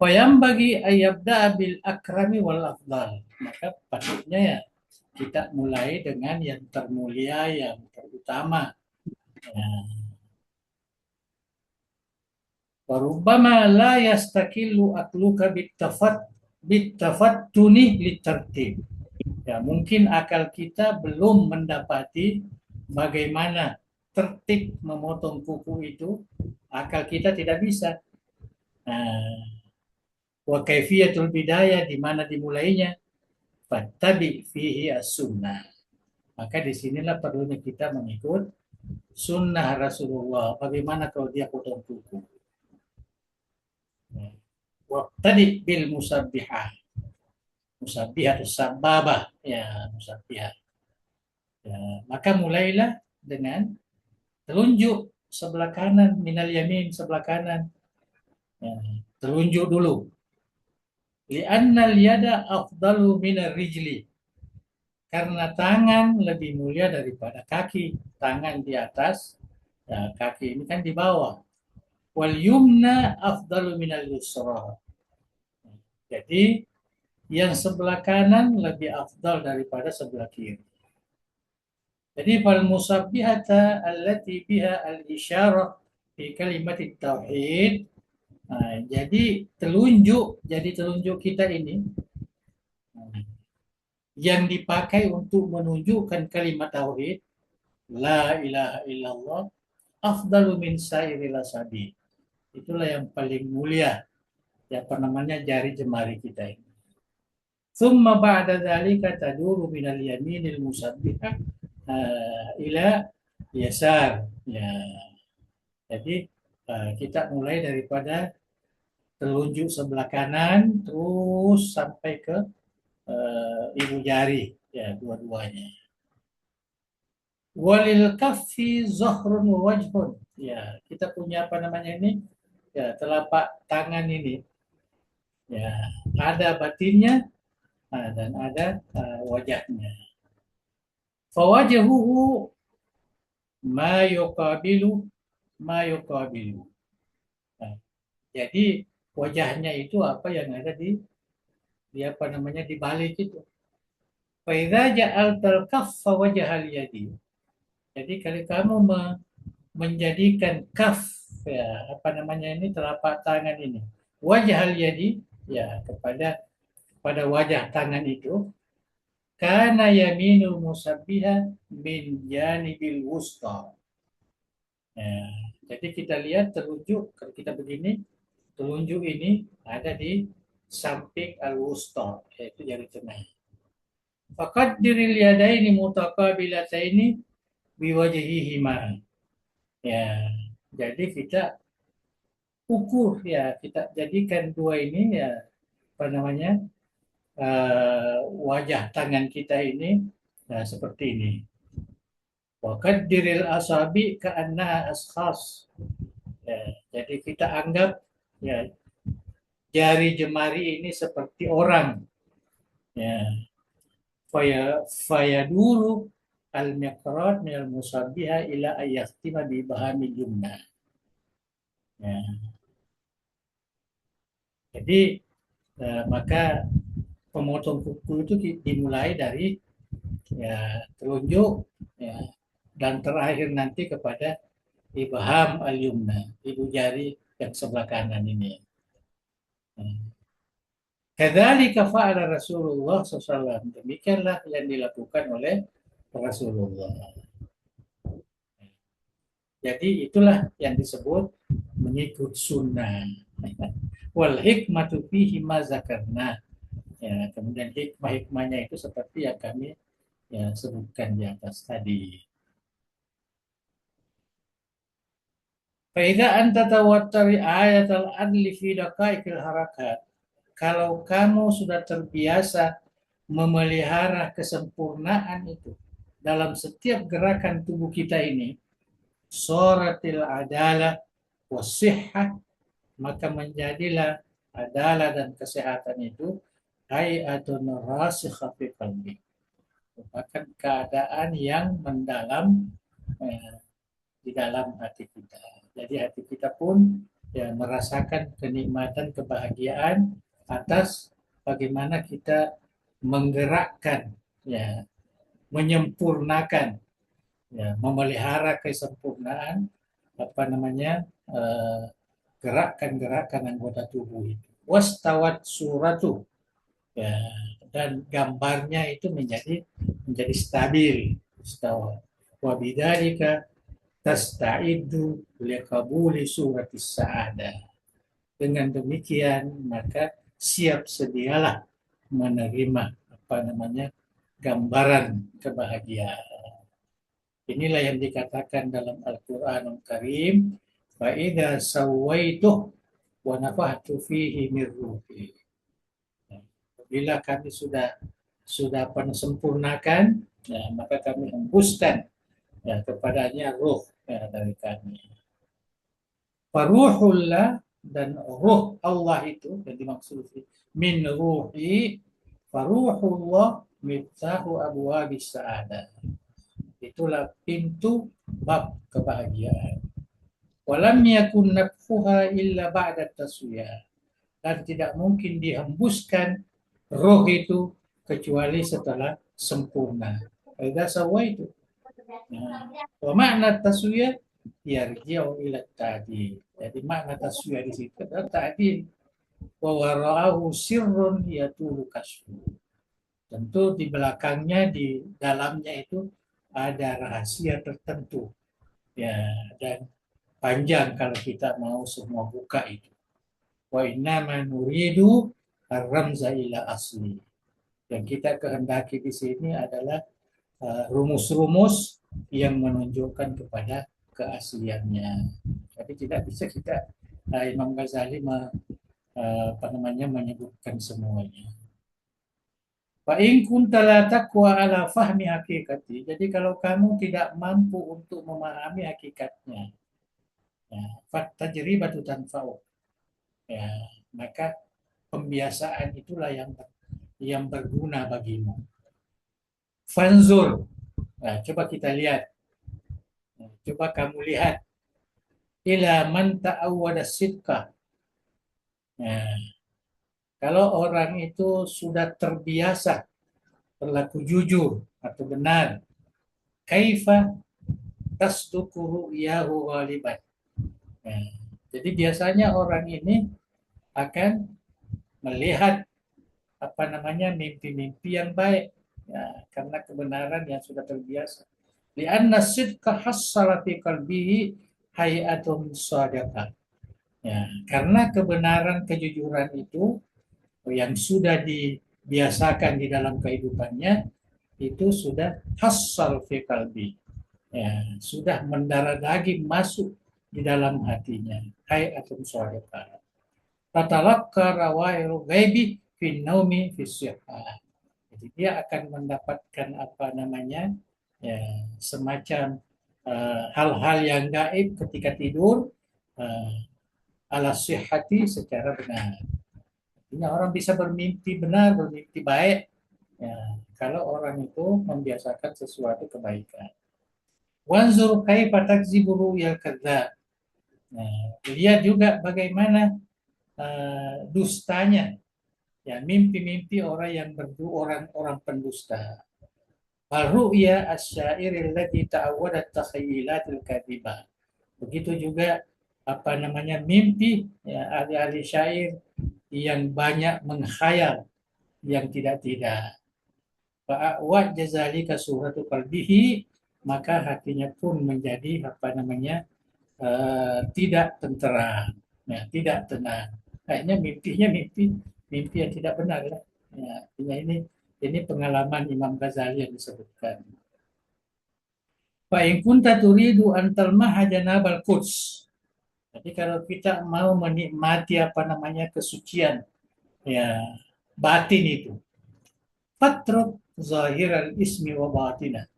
Wayam bagi ayabda bil akrami wal afdal. Maka patutnya ya kita mulai dengan yang termulia, yang terutama. Warubbama la yastakillu akluka bitafattuni litartib. Ya, mungkin akal kita belum mendapati bagaimana tertib memotong kuku itu, akal kita tidak bisa. Wa kaifiyatul bidayah, di mana dimulainya, fattabi fihi as-sunnah. Maka disinilah perlunya kita mengikut sunnah Rasulullah. Bagaimana kalau dia potong kuku? Waqtadi bil musabbihah. Musabbihah sababah, ya musabbihah. Ya, maka mulailah dengan telunjuk sebelah kanan, minal yamin sebelah kanan. Ya, telunjuk dulu. Li'annal yada afdalu minar rijli. Karena tangan lebih mulia daripada kaki. Tangan di atas, ya, kaki ini kan di bawah. Wal yumna afdalu minal yusra. Jadi yang sebelah kanan lebih afdal daripada sebelah kiri. Jadi fal musabbihata allati biha al-isyarah fi kalimat tauhid. Nah, jadi telunjuk kita ini yang dipakai untuk menunjukkan kalimat tauhid la ilaha illallah afdalu min sairil asabi. Itulah yang paling mulia jari jemari kita ini. Thumma ba'da dzalika taduru minal yaminil musabbihah ila yasar. Ya. Jadi kita mulai daripada telunjuk sebelah kanan terus sampai ke ibu jari, ya, dua-duanya. Walil kaffi zahrun wa wajhun. Ya, kita punya apa namanya ini? Ya, telapak tangan ini. Ya, ada batinnya dan ada wajahnya. Fawajahuhu ma yuqabilu ma yuqabilu. Nah, jadi wajahnya itu apa yang ada di apa namanya di balik itu. Fa idza ja'altal kaffa wajhal yadi. Jadi kalau kamu menjadikan kaf, ya, apa namanya ini, telapak tangan ini wajhal yadi, ya, pada wajah tangan itu, kana yaminul musabbiha min janibil wusta. Ya, jadi kita lihat telunjuk, kalau kita begini, telunjuk ini ada di samping al-wusta, yaitu jari tengah. Faqaddiril yadaini mutaqabilataini biwajhihima. Ya, jadi kita ukur, ya, kita jadikan dua ini, ya, apa namanya, wajah tangan kita ini seperti ini. Waqaddiril asabi ka'annaha ashkhas. Ya, jadi kita anggap, ya, jari jemari ini seperti orang. Ya, fayaduru al-miqrat min al-musabbiha ila ayyahtima bi bahami jumna. Ya. Jadi maka pemotong kuku itu dimulai dari, ya, telunjuk, ya, dan terakhir nanti kepada ibham al-yumna, ibu jari yang sebelah kanan ini. Kadzalika fa'ala Rasulullah SAW. Demikianlah yang dilakukan oleh Rasulullah. Jadi itulah yang disebut mengikut sunnah. Wal hikmatu fihi ma zakarna. Ya, kemudian hikmah-hikmahnya itu seperti yang kami, ya, sebutkan di atas tadi. Faida anta tawattari ayat al-adli fi daqaiqil harakat. Kalau kamu sudah terbiasa memelihara kesempurnaan itu dalam setiap gerakan tubuh kita ini, suratil adalah wasihhah, maka menjadilah adalah dan kesehatan itu hayatun rasikha fi qalbi, merupakan keadaan yang mendalam di dalam hati kita. Jadi hati kita pun, ya, merasakan kenikmatan, kebahagiaan atas bagaimana kita menggerakkan, ya, menyempurnakan, ya, memelihara kesempurnaan apa namanya gerakan-gerakan anggota tubuh itu. Wastawat suratu, ya, dan gambarnya itu menjadi stabil, istawa. Wa bidzalika tasta'iddu liqabuli suratis sa'adah. Dengan demikian maka siap sedialah menerima apa namanya gambaran kebahagiaan. Inilah yang dikatakan dalam Al-Qur'anul Karim, fa idza sawaituh wa nafahtu fihi min ruhi. Bila kami sudah sempurnakan, ya, maka kami hembuskan, ya, kepadanya ruh, ya, dari kami. Faruhullah, dan ruh Allah itu yang dimaksud min ruhi, faruhullah miftahu abwabis sa'adah. Itulah pintu bab kebahagiaan. Walam yakun nafhuha illa ba'da taswiyah. Dan tidak mungkin dihembuskan roh itu kecuali setelah sempurna. Idza sawaitu. Wa makna taswiyah yarji'u ila ta'dil. Jadi makna taswiyah di situ adalah ta'dil. Wa wara'ahu sirrun yatulu kasfu. Tentu di belakangnya, di dalamnya itu ada rahasia tertentu, ya, dan panjang kalau kita mau semua buka itu. Wa innama nuridu ar-ramza ila asli. Yang kita kehendaki di sini adalah rumus-rumus yang menunjukkan kepada keasliannya. Jadi tidak bisa kita Imam Ghazali menyebutkan semuanya. Fa in kunta la taqwa ala fahmi hakikati. Jadi kalau kamu tidak mampu untuk memahami hakikatnya, ya, fatajribatu tanfa'u. Ya, maka pembiasaan itulah yang berguna bagimu. Fanzur. Nah, coba kita lihat. Coba kamu lihat. Ila man ta'awwada sidqa. Nah, kalau orang itu sudah terbiasa berlaku jujur atau benar, kaifa tasduqu ru'yahu ghaliban. Nah, jadi biasanya orang ini akan melihat mimpi-mimpi yang baik, ya, karena kebenaran yang sudah terbiasa. Li'anna sidqa hassala fi qalbihi hay'atun shadiqah. Ya, karena kebenaran kejujuran itu yang sudah dibiasakan di dalam kehidupannya itu sudah hassal fi qalbi. Ya, sudah mendarah daging masuk di dalam hatinya. Hay'atun shadiqah. Tatalaqqa rawairu ghaibi fi naumi fi sihah. Jadi dia akan mendapatkan ya, semacam hal-hal yang gaib ketika tidur ala sihhati secara benar. Artinya orang bisa bermimpi benar, bermimpi baik, ya, kalau orang itu membiasakan sesuatu kebaikan. Wanzur kaifa takzibu ru'yal kadzdzab. Nah, lihat juga bagaimana dustanya, ya, mimpi-mimpi orang yang orang pendusta. Al-ru'ya asyairil lati ta'awwadat takhayyilatil kadhibah. Begitu juga mimpi, ya, ahli-ahli syair yang banyak menghayal yang tidak-tidak. Fa'awad jazalika suratu qalbihi, maka hatinya pun menjadi tidak tenteram, ya, tidak tenang. Kayaknya mimpinya mimpi yang tidak benar, ya. Ya, ini pengalaman Imam Ghazali yang disebutkan. Fa in kunta turidu an talmaha janabal quds. Jadi kalau kita mau menikmati kesucian, ya, batin itu, fatruk zahiral ismi wa batinah.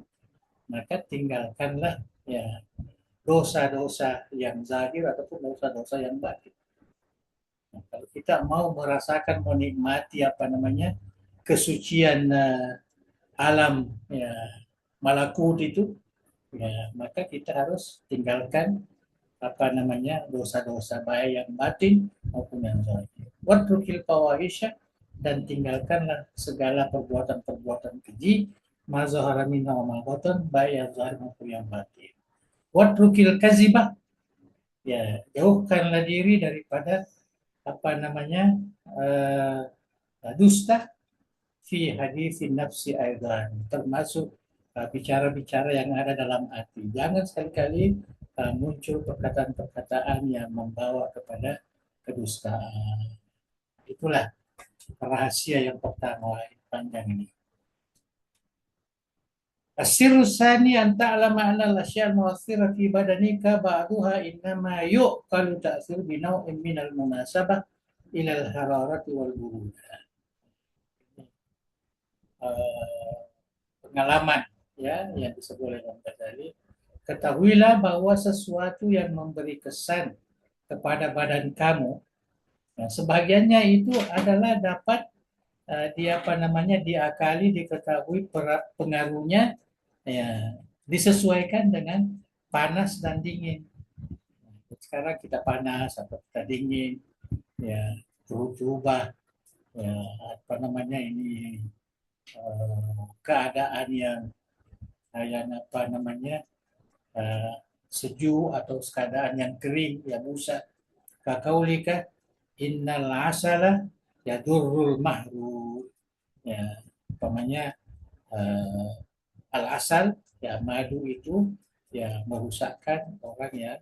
Maka tinggalkanlah, ya, dosa-dosa yang zahir ataupun dosa-dosa yang batin. Nah, kalau kita mau merasakan menikmati kesucian alam, ya, malakut itu, ya, maka kita harus tinggalkan dosa-dosa baik yang batin maupun yang zahir. Watrukil fawahisya, dan tinggalkanlah segala perbuatan-perbuatan keji, mazahara minna wa ma batan, baik yang zahir maupun yang batin. Watrukil kazibah, ya, jauhkanlah diri daripada dusta fi hadisin nafsi aidan, termasuk bicara-bicara yang ada dalam hati. Jangan sekali-kali muncul perkataan-perkataan yang membawa kepada kedustaan. Itulah rahasia yang pertama panjang ini. Asirru sani an ta'lama anna al-asya' al-mu'athira fi badanika ba'duha innama yuqalu ta'thir bi naw'in min al-munasabah ila al-hararati wal burudah. Pengalaman, ya, yang disebut oleh Imam Ghazali. Ketahuilah bahwa sesuatu yang memberi kesan kepada badan kamu, nah, sebagiannya itu adalah dapat diakali, diketahui pengaruhnya, ya, disesuaikan dengan panas dan dingin. Sekarang kita panas atau kita dingin, ya, berubah, ya, keadaan yang sejuk atau keadaan yang kering, yang usah. Kakaulika innal asala yadurrul mahru, ya, al asal, ya, madu itu, ya, merusakkan orang yang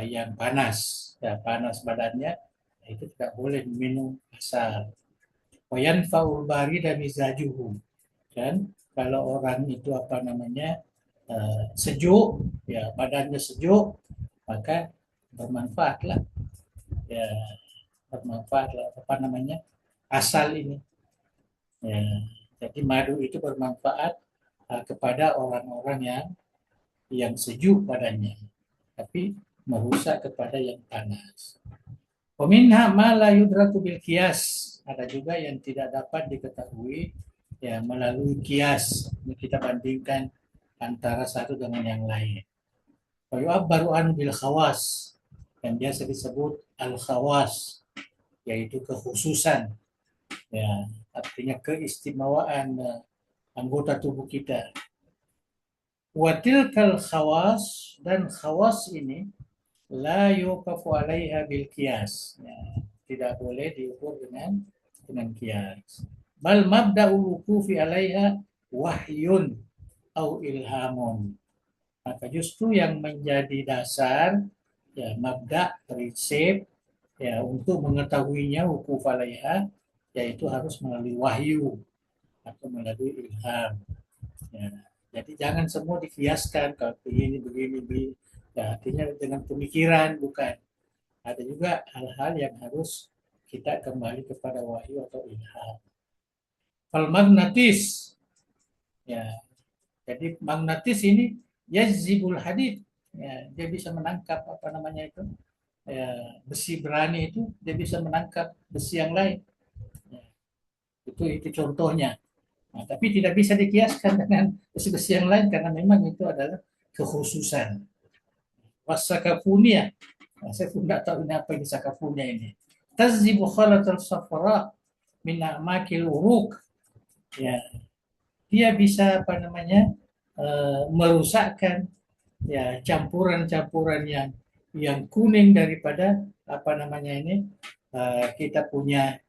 yang panas, ya panas badannya, itu tidak boleh minum asal. Wayan faul bari dan mizajuhu, dan kalau orang itu sejuk, ya badannya sejuk, maka bermanfaatlah, ya bermanfaatlah asal ini. Ya, jadi madu itu bermanfaat kepada orang-orang yang sejuk badannya, tapi merusak kepada yang panas. Peminha ma la yudraku bil kias. Ada juga yang tidak dapat diketahui ya melalui kias. Ini kita bandingkan antara satu dengan yang lain. Baru anu bil khawas, yang biasa disebut al khawas, yaitu kekhususan. Ya, artinya keistimewaan anggota tubuh kita. Watilkal khawas, dan khawas ini la yuqafu alaiha bil qiyas. Ya, tidak boleh diukur dengan qiyas. Bal mabda'ul wuqufi alaiha wahyun au ilhamun. Maka justru yang menjadi dasar, ya mabda, prinsip, ya untuk mengetahuinya wukuf alaiha, yaitu harus melalui wahyu atau melalui ilham. Ya, jadi jangan semua dikiaskan kalau begini. Ya, artinya dengan pemikiran, bukan. Ada juga hal-hal yang harus kita kembali kepada wahyu atau ilham. Fal magnatis, ya. Jadi magnatis ini yazibul hadid, ya, dia bisa menangkap ya, besi berani itu dia bisa menangkap besi yang lain. Ya, itu contohnya. Nah, tapi tidak bisa dikiaskan dengan besi-besi yang lain karena memang itu adalah kekhususan. Wasakafunia, nah, saya pun tidak tahu ini apa ini sakafunia ini. Tazibu khalatul safra min amakil uruk, ya, dia bisa merusakkan ya campuran-campuran yang kuning daripada kita punya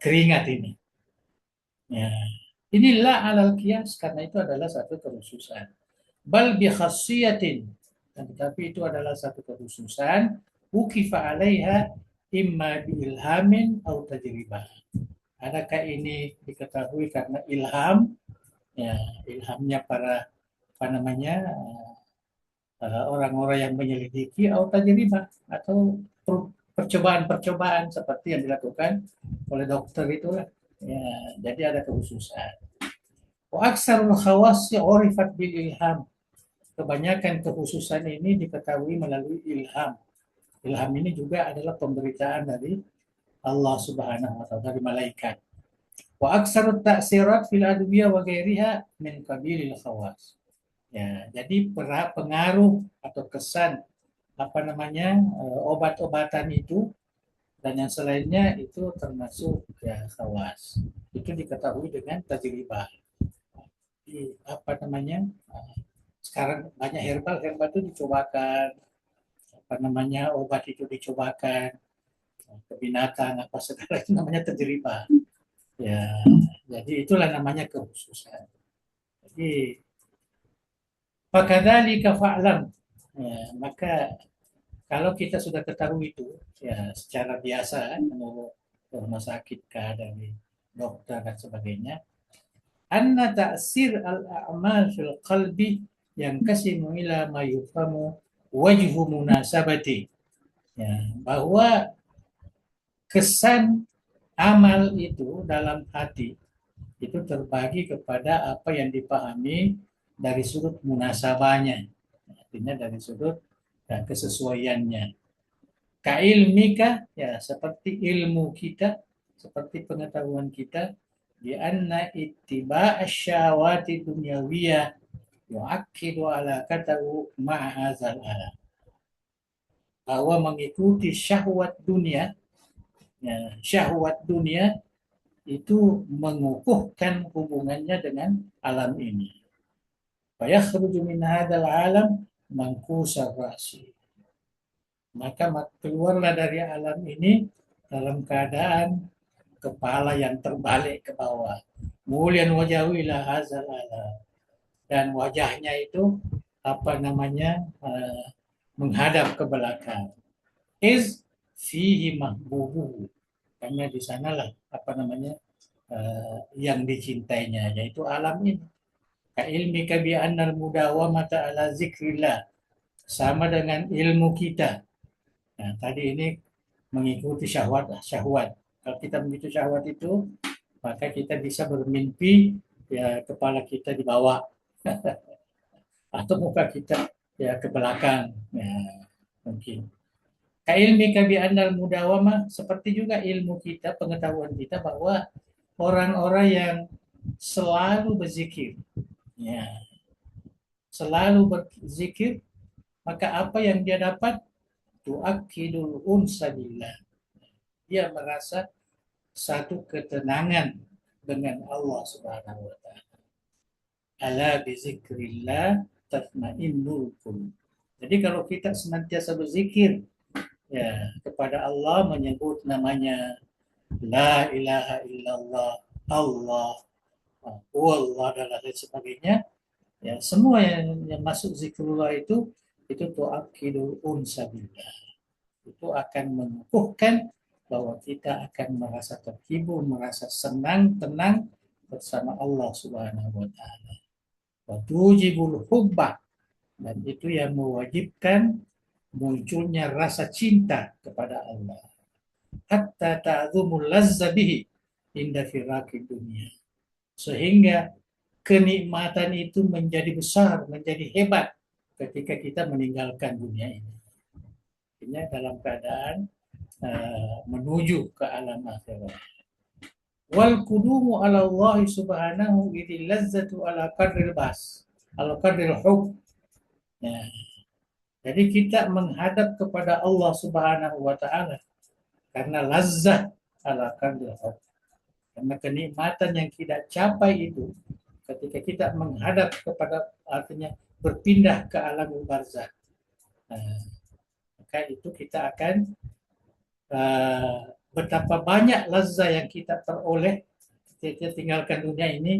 keringat ini. Ya. Inilah alal qiyas, karena itu adalah satu kekhususan. Bal bi khassiyatin, tetapi itu adalah satu kekhususan ukifa alaiha imma bi ilhamin atau tajribah. Adakah ini diketahui karena ilham, ya ilhamnya para orang-orang yang menyelidiki, atau tajribah, atau percobaan-percobaan seperti yang dilakukan oleh dokter itulah. Ya, jadi ada kekhususan. Wa aksarul khawassi urifat bil ilham. Kebanyakan kekhususan ini diketahui melalui ilham. Ilham ini juga adalah pemberitaan dari Allah Subhanahu wa taala, dari malaikat. Wa aksarut ta'sirat fil adwiyah wa ghairiha min qabilil khawas. Ya, jadi pengaruh atau kesan obat-obatan itu dan yang selainnya itu termasuk ya khawas. Itu diketahui dengan tajribah. Sekarang banyak herbal itu dicobakan, obat itu dicobakan ke binatang apa segala, itu namanya tajribah. Ya, jadi itulah namanya kekhususan. Jadi fakadzalika fa'lam. Ya, maka kalau kita sudah ketahui itu ya secara biasa menurut rumah sakit dari dokter dan sebagainya, anna ta'sir al-a'mal fil qalbi yang kasimu ila ma yufamu wajhu munasabati, ya, bahwa kesan amal itu dalam hati itu terbagi kepada apa yang dipahami dari sudut munasabahnya, artinya dari sudut kesesuaiannya. Ka ilmika, ya seperti ilmu kita, seperti pengetahuan kita, di anna ittiba' asyawati dunyawiyah yu'akkidu ala katahu ma'azal alam. Bahwa mengikuti syahwat dunia, ya, syahwat dunia itu mengukuhkan hubungannya dengan alam ini. Fayakhruju min hadzal alam mankusar ra'si. Maka keluarlah dari alam ini dalam keadaan kepala yang terbalik ke bawah. Mulian wajahu ila hadzal alam. Dan wajahnya itu menghadap ke belakang. Iz fihi mahbubuhu, karena di sanalah yang dicintainya, yaitu alam ini. Ka ilmika bi annal mudawamata ala zikrillah, sama dengan ilmu kita. Nah, tadi ini mengikuti syahwat. Kalau kita mengikuti syahwat itu, maka kita bisa bermimpi ya kepala kita di bawah atau muka kita ya ke belakang. Ya, mungkin. Ka ilmika bi annal mudawamah, seperti juga ilmu kita, pengetahuan kita bahwa orang-orang yang selalu berzikir, ya, selalu berzikir, maka apa yang dia dapat? Tu'akidul unsa billah. Dia merasa satu ketenangan dengan Allah Subhanahu wa taala. Ala bizikrillah tatmainnul qulub. Jadi kalau kita senantiasa berzikir ya kepada Allah, menyebut namanya la ilaha illallah, Allah, Allah dan lain sebagainya, ya semua yang masuk zikrullah itu tu'akidul unsa billah. Itu akan mengukuhkan bahwa kita akan merasa terhibur, merasa senang, tenang bersama Allah Subhanahu wa taala. Wa tujibul hubbah, dan itu yang mewajibkan munculnya rasa cinta kepada Allah. Hatta ta'zumul lazza bihi inda firaqid dunia. Sehingga kenikmatan itu menjadi besar, menjadi hebat ketika kita meninggalkan dunia ini. Ini dalam keadaan menuju ke alam akhirat. Wal kudumu ala Allah subhanahu idil lazzatu ala qadril bas, ala qadril hub. Ya. Jadi kita menghadap kepada Allah subhanahu wa ta'ala karena lazzah ala qadril hub. Karena kenikmatan yang kita capai itu ketika kita menghadap kepada, artinya berpindah ke alam barzakh. Maka itu kita akan betapa banyak lazat yang kita peroleh ketika tinggalkan dunia ini,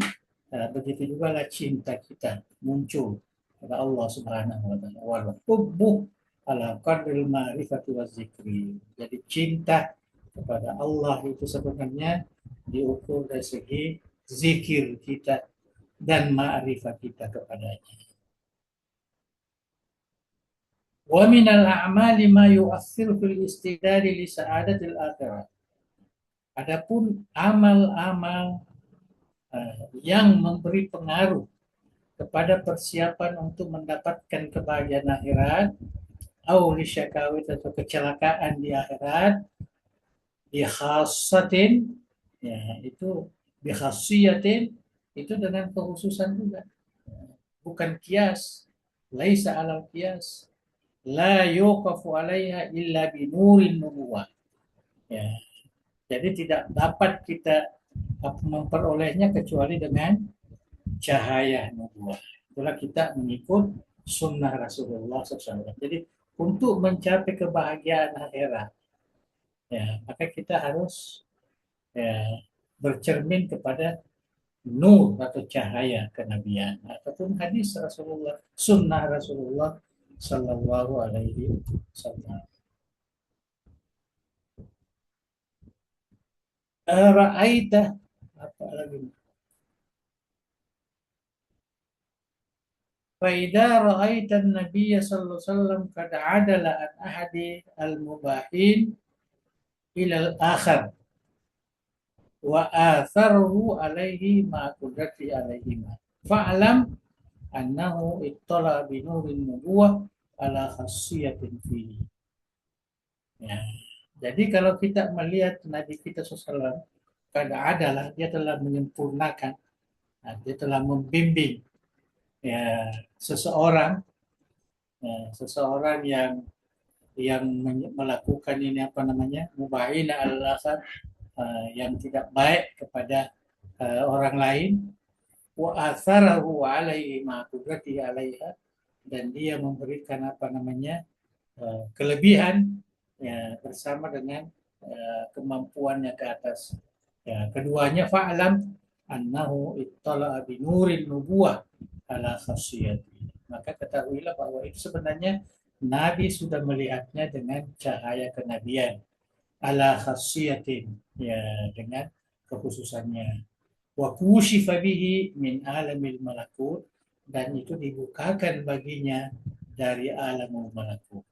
begitu juga lah cinta kita muncul kepada Allah Subhanahu wa taala. Wal hubbu ala qadril ma'rifati wa zikri. Jadi cinta kepada Allah itu sebenarnya diukur dari segi zikir kita dan ma'rifat kita kepadanya. Wa minal a'mali ma yu'athir fil istidadi li sa'adatil akhirah. Adapun amal-amal yang memberi pengaruh kepada persiapan untuk mendapatkan kebahagiaan akhirat, atau lisyakawit atau kecelakaan di akhirat, bikhasatin, ya itu bikhasiyatin, itu dengan kekhususan juga, bukan kias, laisa alal kias, la yuqafu alaiha illa binurin nubuwah. Ya. Jadi tidak dapat kita memperolehnya kecuali dengan cahaya nubuwah. Itulah kita mengikut sunnah Rasulullah SAW. Jadi untuk mencapai kebahagiaan akhirat, ya, maka kita harus ya, bercermin kepada nur atau cahaya kenabian ataupun hadis Rasulullah, sunnah Rasulullah Sallallahu Alaihi Wasallam. Ra'aita, apa lagi? Faida ra'aita an-nabiy sallallahu alaihi wasallam qad adala an ahadi al-mubahin ila al-akhar wa atharuhu alaihi ma qudrati alaihi ma fa'lam annahu ittala bi nurin nubuwah ala khasiyatin fihi. Ya. Jadi kalau kita melihat Nabi kita SAW, kada adalah dia telah menyempurnakan, dia telah membimbing ya seseorang yang melakukan ini mubahina al-akhar, yang tidak baik kepada orang lain, wa atharahu alaihi ma qudrati alaiha, dan dia memberikan kelebihan ya bersama dengan kemampuannya ke atas. Ya, keduanya fa'lam annahu ittala'a binurin nubuwah ala khasiyati. Maka ketahuilah bahwa itu sebenarnya Nabi sudah melihatnya dengan cahaya kenabian ala khasiyatin, ya, dengan kekhususannya. Wa kushifa bihi min alamil malakut, dan itu dibukakan baginya dari alamul malakut.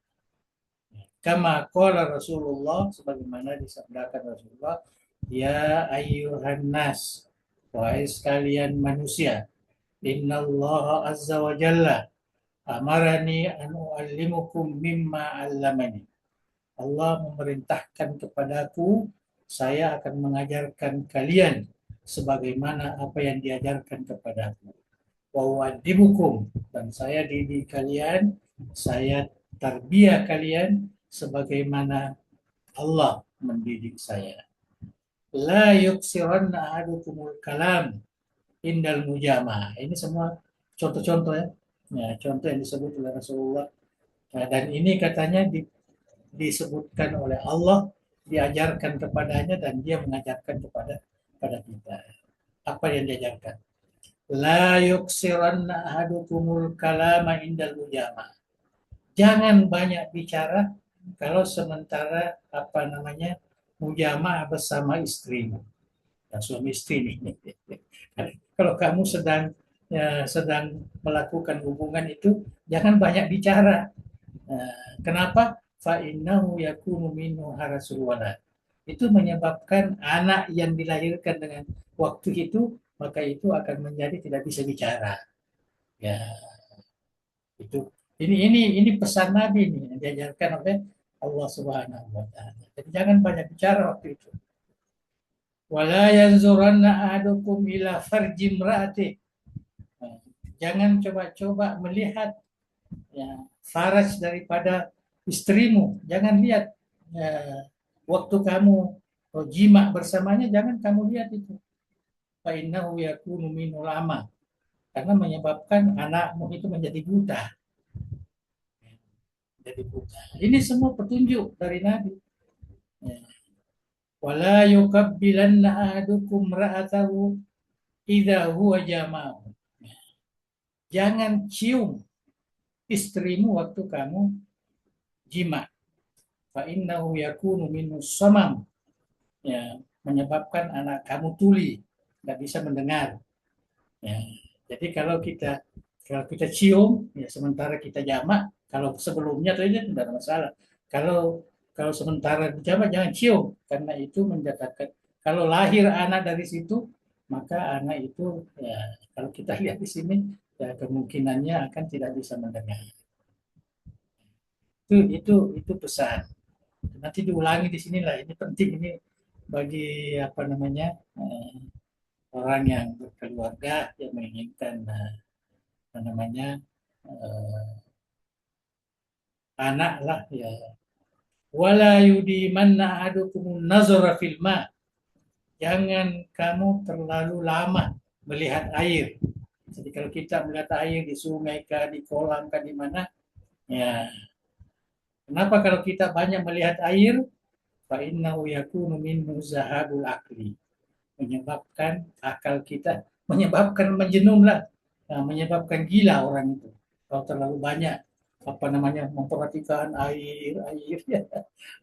Kama qala Rasulullah, sebagaimana disabdakan Rasulullah, ya ayyuhan nas, wahai sekalian manusia, innallaha azza wa jalla amarani an uallimukum mimma 'allamani. Allah memerintahkan kepadaku, saya akan mengajarkan kalian sebagaimana apa yang diajarkan kepadaku. Wa u'addibukum, dan saya didik kalian, saya tarbiyah kalian sebagaimana Allah mendidik saya. La yuksiranna ahadukumul kalam indal mujamah. Ini semua contoh-contoh, ya. Ya, contoh yang disebut oleh Rasulullah. Nah, dan ini katanya disebutkan oleh Allah, diajarkan kepadanya, dan dia mengajarkan kepada kita. Apa yang diajarkan? La yuksiranna ahadukumul kalama indal mujamah. Jangan banyak bicara kalau sementara mujamah bersama istrimu. Dan suami istri ini. Kalau kamu sedang melakukan hubungan itu, jangan banyak bicara. Kenapa? Fa'innahu yakunu minhu harasul walad. Itu menyebabkan anak yang dilahirkan dengan waktu itu, maka itu akan menjadi tidak bisa bicara. Ya, itu. Ini pesan Nabi nih yang diajarkan oleh Allah Subhanahu wa taala. Jadi jangan banyak bicara waktu itu. Wala yanzuranna ahadukum ila farji imraati. Jangan coba-coba melihat, ya, faraj daripada istrimu. Jangan lihat, ya, waktu kamu jima bersamanya, jangan kamu lihat itu. Fa innahu yakunu minul ama, karena menyebabkan anakmu itu menjadi buta. Jadi buta. Ini semua petunjuk dari Nabi. Ya. Wala yukabbilanna ahadukum ra'atahu idza huwa jama'u. Jangan cium istrimu waktu kamu jima. Fa innahu yakunu minus samam. Ya, menyebabkan anak kamu tuli, nggak bisa mendengar. Ya. Jadi kalau kita cium, ya, sementara kita jamak, kalau sebelumnya itu tidak ada masalah. Kalau kalau sementara jamak jangan cium, karena itu menjadikan kalau lahir anak dari situ, maka anak itu, ya, kalau kita lihat di sini, ya, kemungkinannya akan tidak bisa mendengar. Itu pesan. Nanti diulangi di sinilah. Ini penting, ini bagi orang yang berkeluarga yang menginginkan anak lah, ya. Wala yudimanna ahadukum nazara fil ma. Jangan kamu terlalu lama melihat air. Jadi kalau kita melihat air di sungai kah, di kolam kah, di mana, ya. Kenapa kalau kita banyak melihat air? Fa innahu yakunu minhu zahabul akli. Menyebabkan akal kita, menyebabkan menjenum lah, menyebabkan gila orang itu. Kalau terlalu banyak memperhatikan air, ya.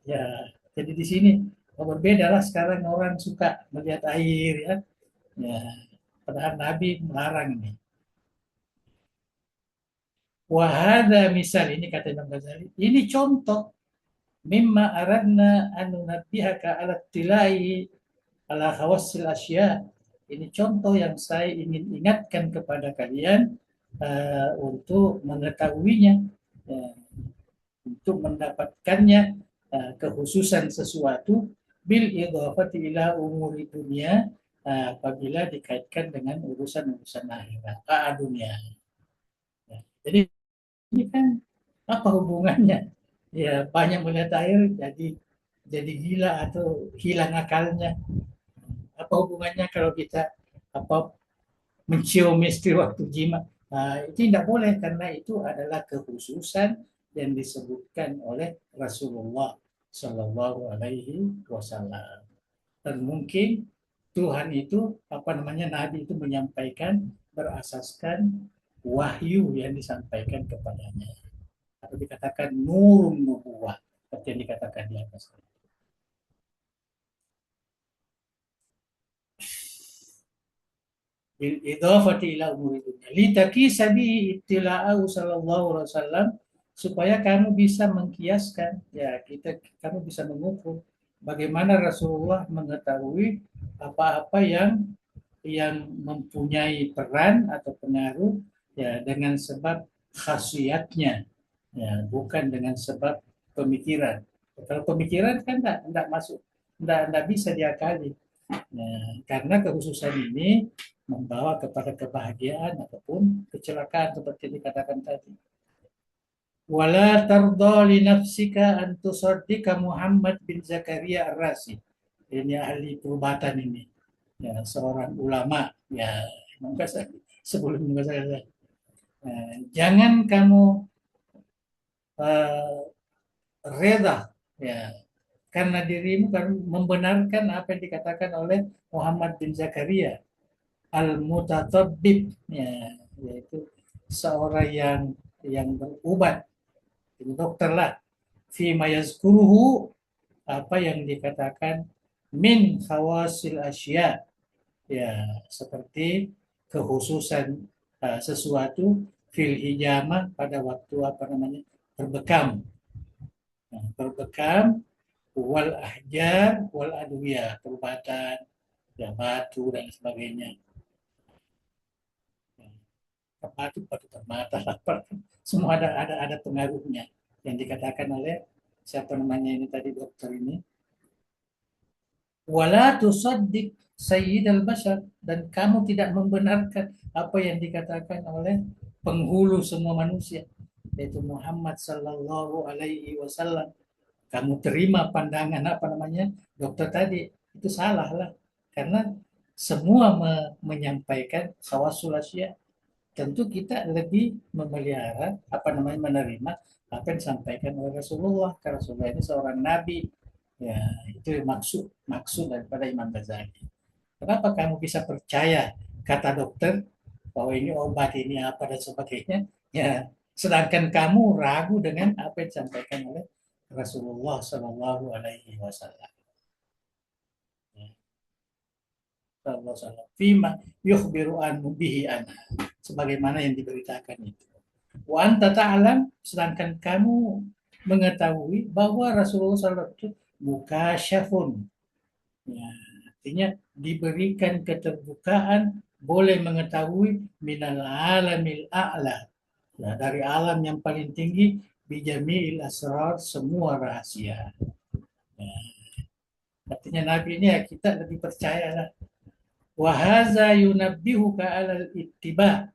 Ya, jadi di sini berbeda lah, sekarang orang suka melihat air, ya. Ya, padahal Nabi melarang ini. Wahada misal, ini kata Imam Ghazali, ini contoh mimma aradna an nunabbihaka ala tilai ala khawasil asya. Ini contoh yang saya ingin ingatkan kepada kalian untuk mengetahuinya, untuk mendapatkannya, kekhususan sesuatu bil idhafati ila umuri dunia, apabila dikaitkan dengan urusan-urusan akhirat, dunia. Ya, jadi ini kan apa hubungannya? Ya, banyak melihat air jadi gila atau hilang akalnya. Apa hubungannya kalau kita mencium istri waktu jima? Itu tidak boleh, karena itu adalah kekhususan yang disebutkan oleh Rasulullah Shallallahu Alaihi Wasallam. Dan mungkin Tuhan itu Nabi itu menyampaikan berasaskan wahyu yang disampaikan kepadanya. atau dikatakan nurun nubuwah seperti yang dikatakan di atas. Bil idhafati ila umuri dunia litaqisa bihi ittila'ahu sallallahu alaihi wasallam, supaya kamu bisa mengkiaskan, ya kamu bisa mengukur bagaimana Rasulullah mengetahui apa-apa yang mempunyai peran atau pengaruh, ya dengan sebab khasiatnya, ya bukan dengan sebab pemikiran. Kalau pemikiran kan enggak masuk, enggak bisa diakali. Nah, karena kekhususan ini membawa kepada kebahagiaan ataupun kecelakaan seperti dikatakan tadi. Wala tarda li nafsika an tusaddika Muhammad bin Zakaria Ar-Razi. Ini ahli perubatan ini. Ya, seorang ulama. Ya, sebelum saya. Jangan kamu uh, reda, ya, karena dirimu kan membenarkan apa yang dikatakan oleh Muhammad bin Zakaria al-mutatabbib, ya, yaitu seorang yang berubat, dokter lah, fi mayazkuruhu, apa yang dikatakan min khawasil asya, ya seperti kekhususan sesuatu fil hijamah pada waktu apa namanya berbekam, berbekam wal ahjar wal adwiyah, perubatan, ya batu dan sebagainya. Batu permata, semua ada pengaruhnya yang dikatakan oleh siapa namanya ini tadi, dokter ini. Wala tusaddiq sayyidal bashar, dan kamu tidak membenarkan apa yang dikatakan oleh penghulu semua manusia, yaitu Muhammad sallallahu alaihi wasallam. Kamu terima pandangan apa namanya dokter tadi, itu salah lah, karena semua menyampaikan khawasul asya. Tentu kita lebih memelihara apa namanya menerima apa yang disampaikan oleh Rasulullah, karena Rasulullah ini seorang nabi, ya itu maksud daripada Imam Ghazali. Kenapa kamu bisa percaya kata dokter bahwa ini obat ini apa dan sebagainya, ya sedangkan kamu ragu dengan apa yang disampaikan oleh Rasulullah Shallallahu Alaihi Wasallam. Fima yukhbiru anhu bihi ana, sebagaimana yang diberitakan itu. Wa anta ta'lam, sedangkan kamu mengetahui bahwa Rasulullah SAW itu mukasyafun, ya, artinya diberikan keterbukaan, boleh mengetahui minal alamil a'la, ya, dari alam yang paling tinggi, bijami'il asrar, semua rahasia, ya. Artinya Nabi ini ya kita lebih percayalah. Wahaza yunabbihuka alal ittiba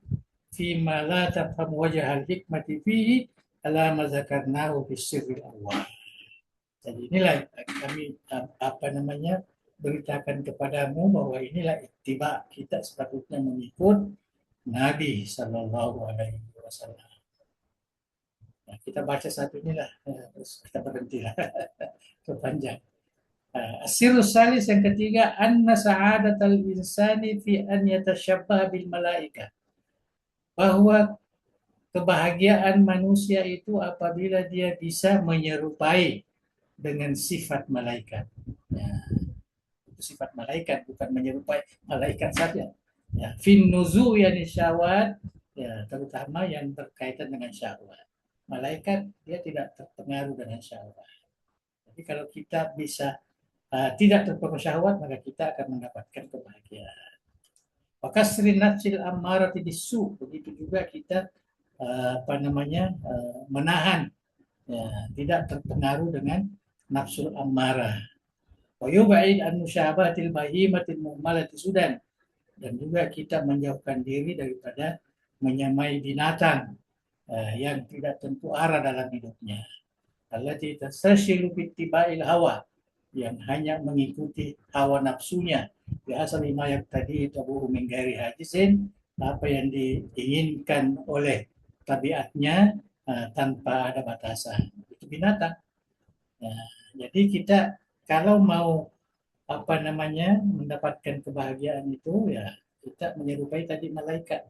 fima la tafham wajhal hikmati fihi ala ma zakarnahu fi sirril awwal. Jadi inilah kami apa namanya beritakan kepadamu bahwa inilah ittiba, kita sepatutnya mengikut Nabi sallallahu alaihi wasallam. Nah, kita baca satu inilah, terus kita berhenti lah, terpanjang. Asirus salis yang ketiga, anna sa'adatal insani fi an yatasyabbah bil malaika, bahwa kebahagiaan manusia itu apabila dia bisa menyerupai dengan sifat malaikat. Ya, itu sifat malaikat, bukan menyerupai malaikat saja. Ya, fin nuzu yani syahwat, ya terutama yang berkaitan dengan syahwat. Malaikat dia tidak terpengaruh dengan syahwat. Jadi kalau kita bisa tidak terpengaruh syahwat, maka kita akan mendapatkan kebahagiaan. Wakasri nafsil ammarati bisu, begitu juga kita apa namanya menahan, ya, tidak terpengaruh dengan nafsul ammarah. Wa yub'id an musyabahatil bahimatil mu'malati sudan, dan juga kita menjauhkan diri daripada menyamai binatang yang tidak tentu arah dalam hidupnya. Allati tastashilu bittiba'il hawa, yang hanya mengikuti hawa nafsunya. Biasa lima yang tadi tabu menggari hadisin, apa yang diinginkan oleh tabiatnya tanpa ada batasan. Itu binatang. Nah, jadi kita kalau mau apa namanya mendapatkan kebahagiaan itu, ya kita menyerupai tadi malaikat,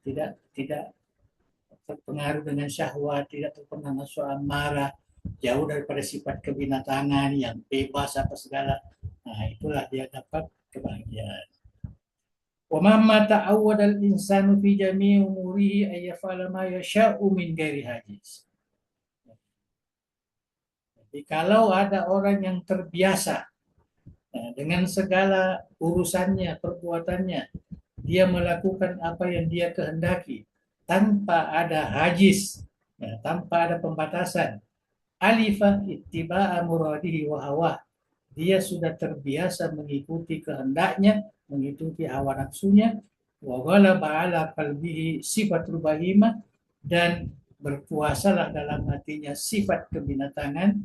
tidak terpengaruh dengan syahwat, tidak terpengaruh nafsu amarah, jauh daripada sifat kebinatangan yang bebas apa segala. Nah, itulah dia dapat kebahagiaan. Wa mamma ta'awwada al-insanu fi jami'i umurihi ay yaf'ala ma yasha'u min ghairi hajiz. Jadi kalau ada orang yang terbiasa dengan segala urusannya, perbuatannya, dia melakukan apa yang dia kehendaki tanpa ada hajiz, tanpa ada pembatasan. Alifa ittiba'a muradihi wa hawa. Dia sudah terbiasa mengikuti kehendaknya, mengikuti hawa nafsunya, wa ghalaba ala qalbihi sifatul bahimah, dan berkuasalah dalam hatinya sifat kebinatangan,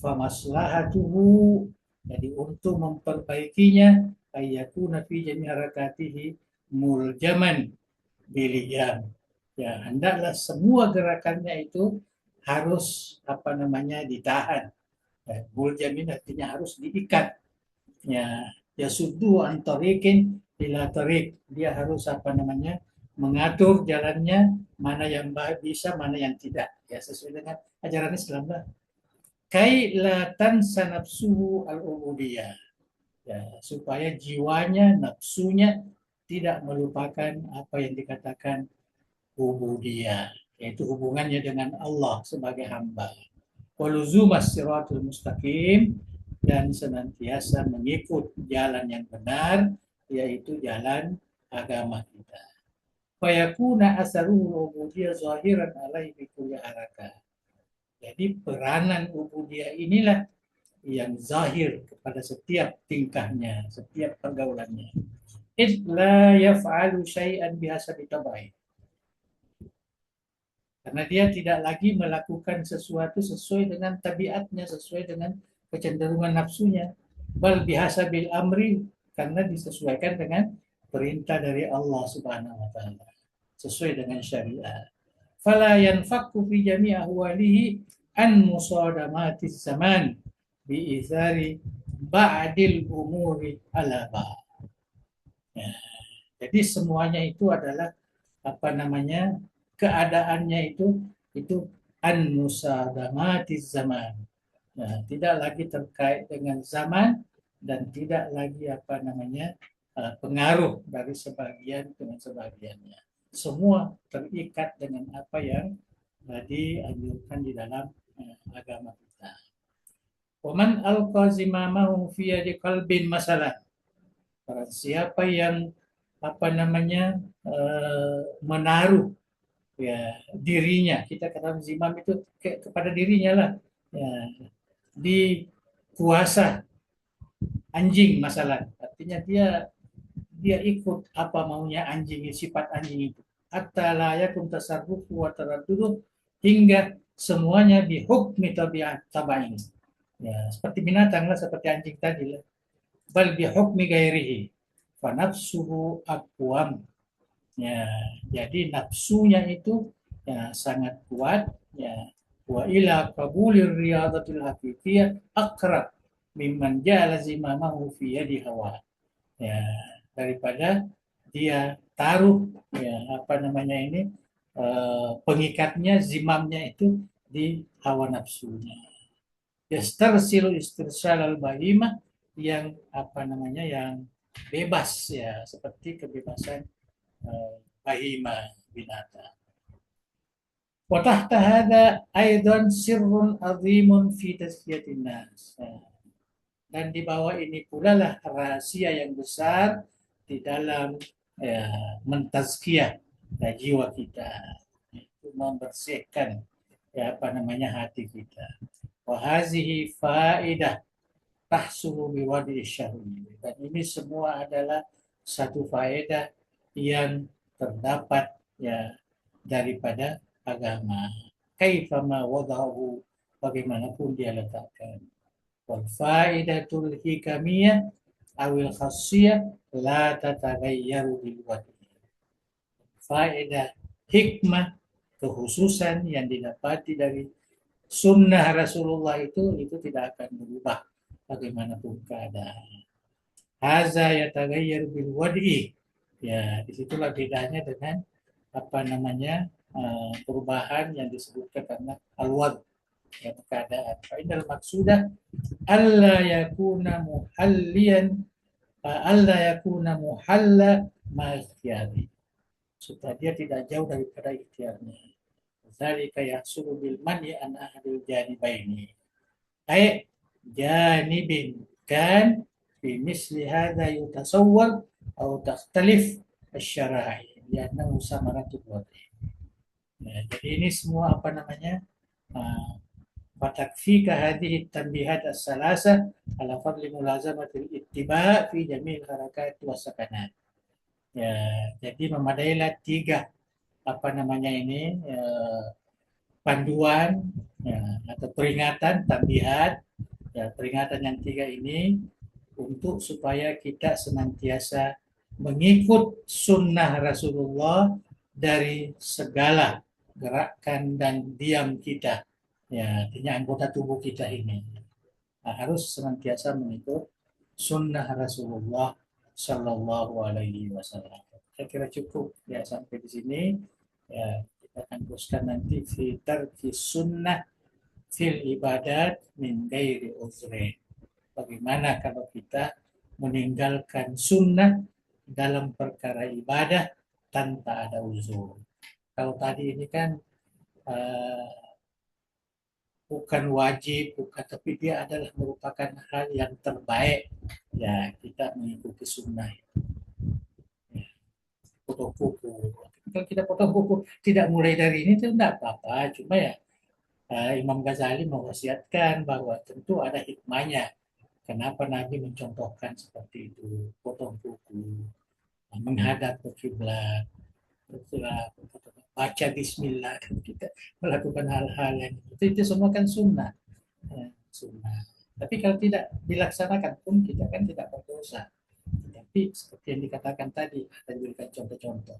famaslahatuhu, jadi untuk memperbaikinya ayyakuna fi jami' harakatihi muljaman biliyam. Ya, hendaklah semua gerakannya itu harus ditahan. Muljamin artinya harus diikat. Ya suddu antarikin ila tarik. Dia harus mengatur jalannya, mana yang bisa, mana yang tidak. Ya sesuai dengan ajaran Islam lah. Kai la tansa nafsuhu al-ubudiyah. Ya, supaya jiwanya, nafsunya tidak melupakan apa yang dikatakan ubudiyah, yaitu hubungannya dengan Allah sebagai hamba. Waluzumas siratul mustaqim, dan senantiasa mengikut jalan yang benar, yaitu jalan agama kita. Fayakuna asaruhu ubudiyah zahiran alaihi bi kulli harakah. Jadi peranan ubudiyah inilah yang zahir kepada setiap tingkahnya, setiap pergaulannya. Id la yaf'alu syai'an bihasabi tabai. Karena dia tidak lagi melakukan sesuatu sesuai dengan tabiatnya, sesuai dengan kecenderungan nafsunya. Bal bihasabil amri, karena disesuaikan dengan perintah dari Allah Subhanahu wa taala, sesuai dengan syariat. Fala yanfakku fi jami' ahwalihi an musadamatis zaman bi izari ba'dil umuri ala ba'. Ya. Jadi semuanya itu adalah keadaannya itu an musadamatis zaman. Nah, tidak lagi terkait dengan zaman dan tidak lagi pengaruh dari sebagian dengan sebagiannya. Semua terikat dengan apa yang dianjurkan di dalam agama kita. Waman al-qazimamahu fi yadi qalbin masalah. Barang siapa yang menaruh dirinya, kita katakan zimam itu kepada dirinya lah, di kuasa anjing masalah, artinya dia ikut apa maunya anjing, sifat anjing itu, hatta la yakun tasarrufu wa taraddudu, hingga semuanya bihukmi tabiat tabain. Ya, seperti binatang lah, seperti anjing tadi lah. Bal bihukmi gairihi fa nafsuhu aqwam. Ya, jadi nafsunya itu sangat kuat, ya. Wa ila qabulir riyadatil haqiqiyah aqrab mimman ja'ala zimamahu fi yadi hawa. Ya, daripada dia taruh pengikatnya, zimamnya itu di hawa nafsunya. Yastarsilu istirsal al-bahimah, yang yang bebas, ya, seperti kebebasan bahimah, binatang. Wa tahta hadza aidan sirrun azimun fi tazkiyatin nas. Dan di bawah ini pula lah rahasia yang besar di dalam mentazkiyah jiwa kita, itu membersihkan hati kita. Wa hazihi faidah tahsulu biwadi syahwi. Dan ini semua adalah satu faedah yang terdapat daripada agama. Kaifama wadahu, bagaimanapun dia letakkan. Wal faidatul hikamiyah awil khassiyah la tatagayyaru bil wadi. Faedah hikmah, kekhususan yang didapati dari sunnah Rasulullah itu tidak akan berubah bagaimanapun keadaan. Haza yataghayyar bil wadi. Ya, disitulah bedanya dengan perubahan yang disebutkan karena al-wad, ya, keadaan. Fa'inal maksudah alla yakuna muhallian alla yakuna muhalla ma ikhtiyari, supaya dia tidak jauh daripada ikhtiarnya. Zalika yahsulu bil mani an ahadil janibaini. Ay janibin kan fi misli hadha yutasawwar atau takhtalif asy-syara'i li'annahu samaratul wadi. Ya, jadi ini semua apa namanya? Fatakfika hadhihi tanbihat as-salasa ala fadli mulazamatil ittiba' fi jamil harakat was sakanat. Ya, jadi memadailah tiga apa namanya ini panduan, ya, atau peringatan tambihat, ya, peringatan yang tiga ini untuk supaya kita senantiasa mengikut sunnah Rasulullah dari segala gerakan dan diam kita, ya, artinya anggota tubuh kita ini. Nah, harus senantiasa mengikut sunnah Rasulullah Shallallahu Alaihi Wasallam. Saya kira cukup ya sampai di sini. Ya, kita akan teruskan nanti fitar sunnah fil ibadat min gairi uzri. Bagaimana kalau kita meninggalkan sunnah dalam perkara ibadah tanpa ada uzur. Kalau tadi ini kan uh, bukan wajib, bukan, tapi dia adalah merupakan hal yang terbaik. Ya, kita mengikuti sunnah. Ya, potong kuku. Kalau kita potong kuku tidak mulai dari ini itu tidak apa-apa. Cuma ya Imam Ghazali mewasiatkan bahwa tentu ada hikmahnya. Kenapa Nabi mencontohkan seperti itu, potong kuku, menghadap ke kiblat, baca Bismillah, kita melakukan hal-hal yang itu semua kan sunnah, sunnah. Tapi kalau tidak dilaksanakan pun kita kan tidak berdosa. Tapi seperti yang dikatakan tadi, kita berikan contoh-contoh.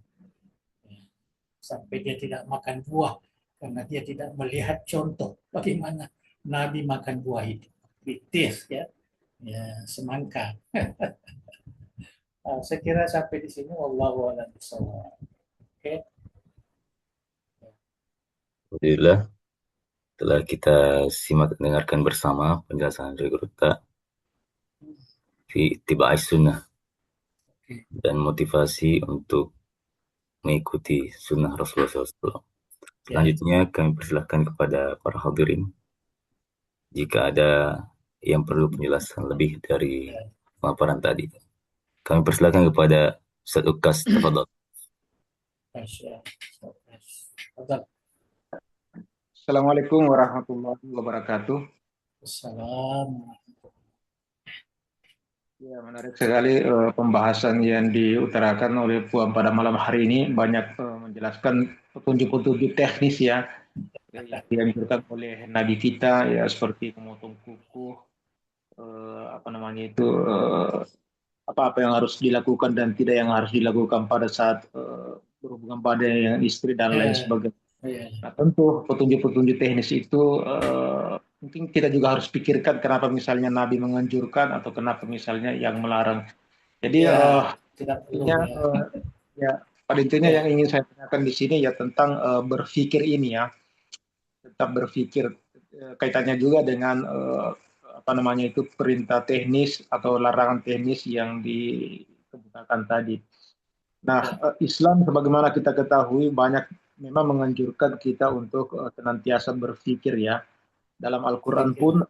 Sampai dia tidak makan buah karena dia tidak melihat contoh bagaimana Nabi makan buah itu. Bitis ya. Ya, semangka. Saya kira sampai di sini wallahu a'lam bishawab. Oke. Alhamdulillah, telah kita simak dan dengarkan bersama penjelasan dari Guru Ta fi ittiba'i sunnah dan motivasi untuk mengikuti sunnah Rasulullah SAW. Selanjutnya kami persilahkan kepada para hadirin jika ada yang perlu penjelasan lebih dari pemaparan tadi. Kami persilahkan kepada Ustaz Ukas, tafadhol. Assalamualaikum warahmatullahi wabarakatuh. Assalamualaikum. Ya, menarik sekali pembahasan yang diutarakan oleh Puan pada malam hari ini. Banyak menjelaskan petunjuk-petunjuk teknis ya yang dianjurkan oleh Nabi kita ya, seperti memotong kuku, apa-apa yang harus dilakukan dan tidak yang harus dilakukan pada saat berhubungan pada yang istri dan lain sebagainya. Nah, tentu petunjuk-petunjuk teknis itu mungkin kita juga harus pikirkan kenapa misalnya Nabi menganjurkan atau kenapa misalnya yang melarang. Jadi pada intinya yang ingin saya tanyakan di sini ya tentang berpikir ini ya, tetap berpikir kaitannya juga dengan perintah teknis atau larangan teknis yang dikemukakan tadi. Nah, Islam sebagaimana kita ketahui banyak memang menganjurkan kita untuk senantiasa berpikir ya. Dalam Al-Quran pun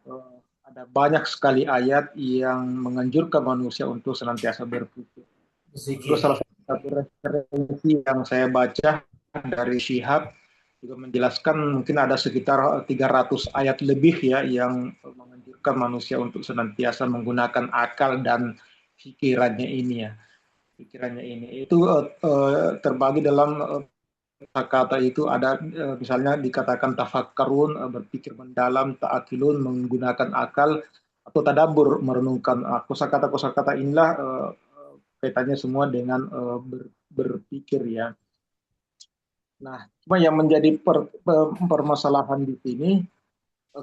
ada banyak sekali ayat yang menganjurkan manusia untuk senantiasa berpikir. Terus salah satu referensi yang saya baca dari Syihab juga menjelaskan mungkin ada sekitar 300 ayat lebih ya yang menganjurkan manusia untuk senantiasa menggunakan akal dan pikirannya ini ya. Pikirannya ini itu terbagi dalam kata itu ada misalnya dikatakan tafakkarun, berpikir mendalam, ta'akilun, menggunakan akal, atau tadabbur, merenungkan. Kosakata-kosakata inilah kaitannya semua dengan berpikir ya. Nah, cuma yang menjadi permasalahan di sini,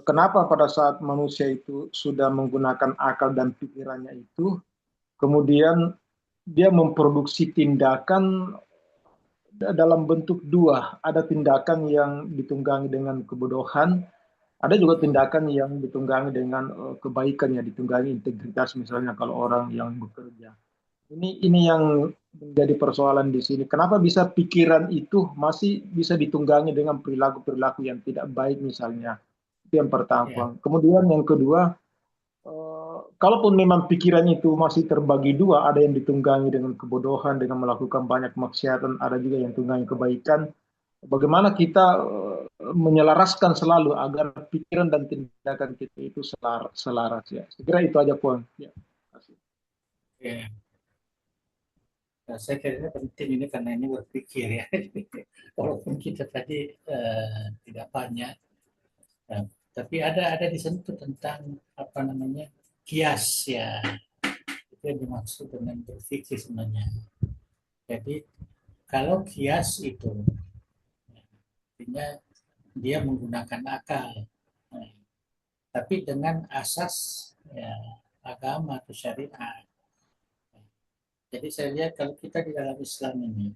kenapa pada saat manusia itu sudah menggunakan akal dan pikirannya itu, kemudian dia memproduksi tindakan dalam bentuk dua. Ada tindakan yang ditunggangi dengan kebodohan, ada juga tindakan yang ditunggangi dengan kebaikan, ya ditunggangi integritas, misalnya kalau orang yang bekerja. Ini yang menjadi persoalan di sini. Kenapa bisa pikiran itu masih bisa ditunggangi dengan perilaku-perilaku yang tidak baik misalnya? Itu yang Ya. pertama. Kemudian yang kedua, kalaupun memang pikiran itu masih terbagi dua, ada yang ditunggangi dengan kebodohan, dengan melakukan banyak maksiatan, ada juga yang tunggangi kebaikan. Bagaimana kita menyelaraskan selalu agar pikiran dan tindakan kita itu selaras ya. Saya kira itu aja poin. Ya. Ya. Nah, saya kira penting ini karena ini berpikir ya. Walaupun kita tadi tidak banyak, tapi ada di sana tuh tentang apa namanya kias ya. Itu yang dimaksud dengan berpikir sebenarnya. Jadi kalau kias itu artinya dia menggunakan akal, nah, tapi dengan asas ya, agama atau syariat. Jadi saya lihat kalau kita di dalam Islam ini,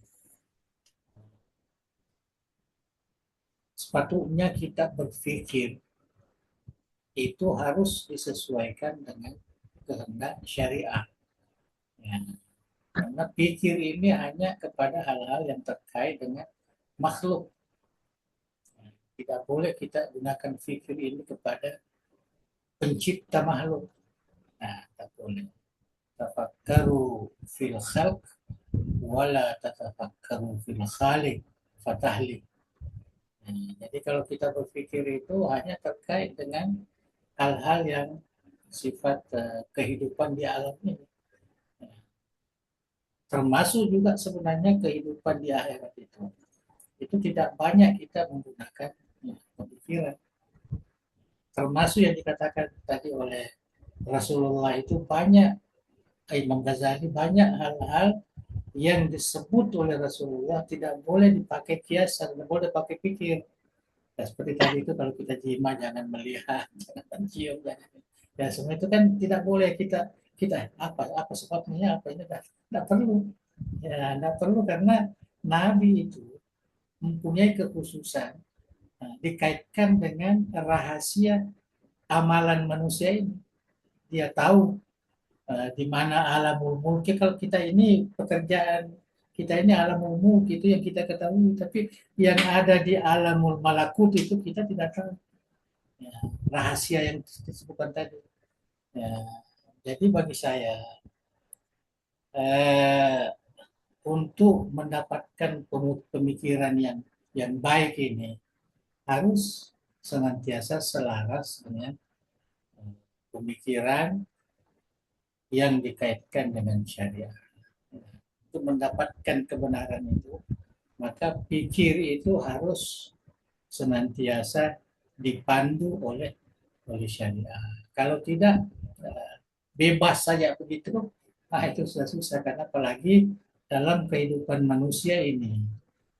sepatutnya kita berpikir itu harus disesuaikan dengan kehendak syariah. Ya. Karena pikir ini hanya kepada hal-hal yang terkait dengan makhluk. Tidak boleh kita gunakan fikir ini kepada pencipta makhluk. Nah, tak boleh. Tafakkaru fil khalq wala tatafakkaru fil khaliq fatahlik. Nah, jadi kalau kita berpikir itu hanya terkait dengan hal-hal yang sifat kehidupan di alam ini. Nah, termasuk juga sebenarnya kehidupan di akhirat itu tidak banyak kita menggunakan pemikiran. Termasuk yang dikatakan tadi oleh Rasulullah itu banyak, Imam Ghazali, banyak hal-hal yang disebut oleh Rasulullah tidak boleh dipakai kiasan, tidak boleh pakai pikir. Ya, seperti tadi itu kalau kita jima jangan melihat, jangan cium, jangan. Ya semua itu kan tidak boleh kita apa sebabnya apa ini tidak perlu. Ya tidak perlu karena Nabi itu mempunyai kekhususan dikaitkan dengan rahasia amalan manusia ini. Dia tahu di mana alamul mulk. Kalau kita ini pekerjaan kita ini alamul mulk itu yang kita ketahui, tapi yang ada di alamul malakut itu kita tidak tahu. Ya, rahasia yang disebutkan tadi. Ya, jadi bagi saya untuk mendapatkan pemikiran yang baik ini harus senantiasa selaras dengan pemikiran yang dikaitkan dengan syariah. Untuk mendapatkan kebenaran itu, maka pikir itu harus senantiasa dipandu oleh syariah. Kalau tidak, bebas saja begitu, itu sudah susah. Karena apalagi dalam kehidupan manusia ini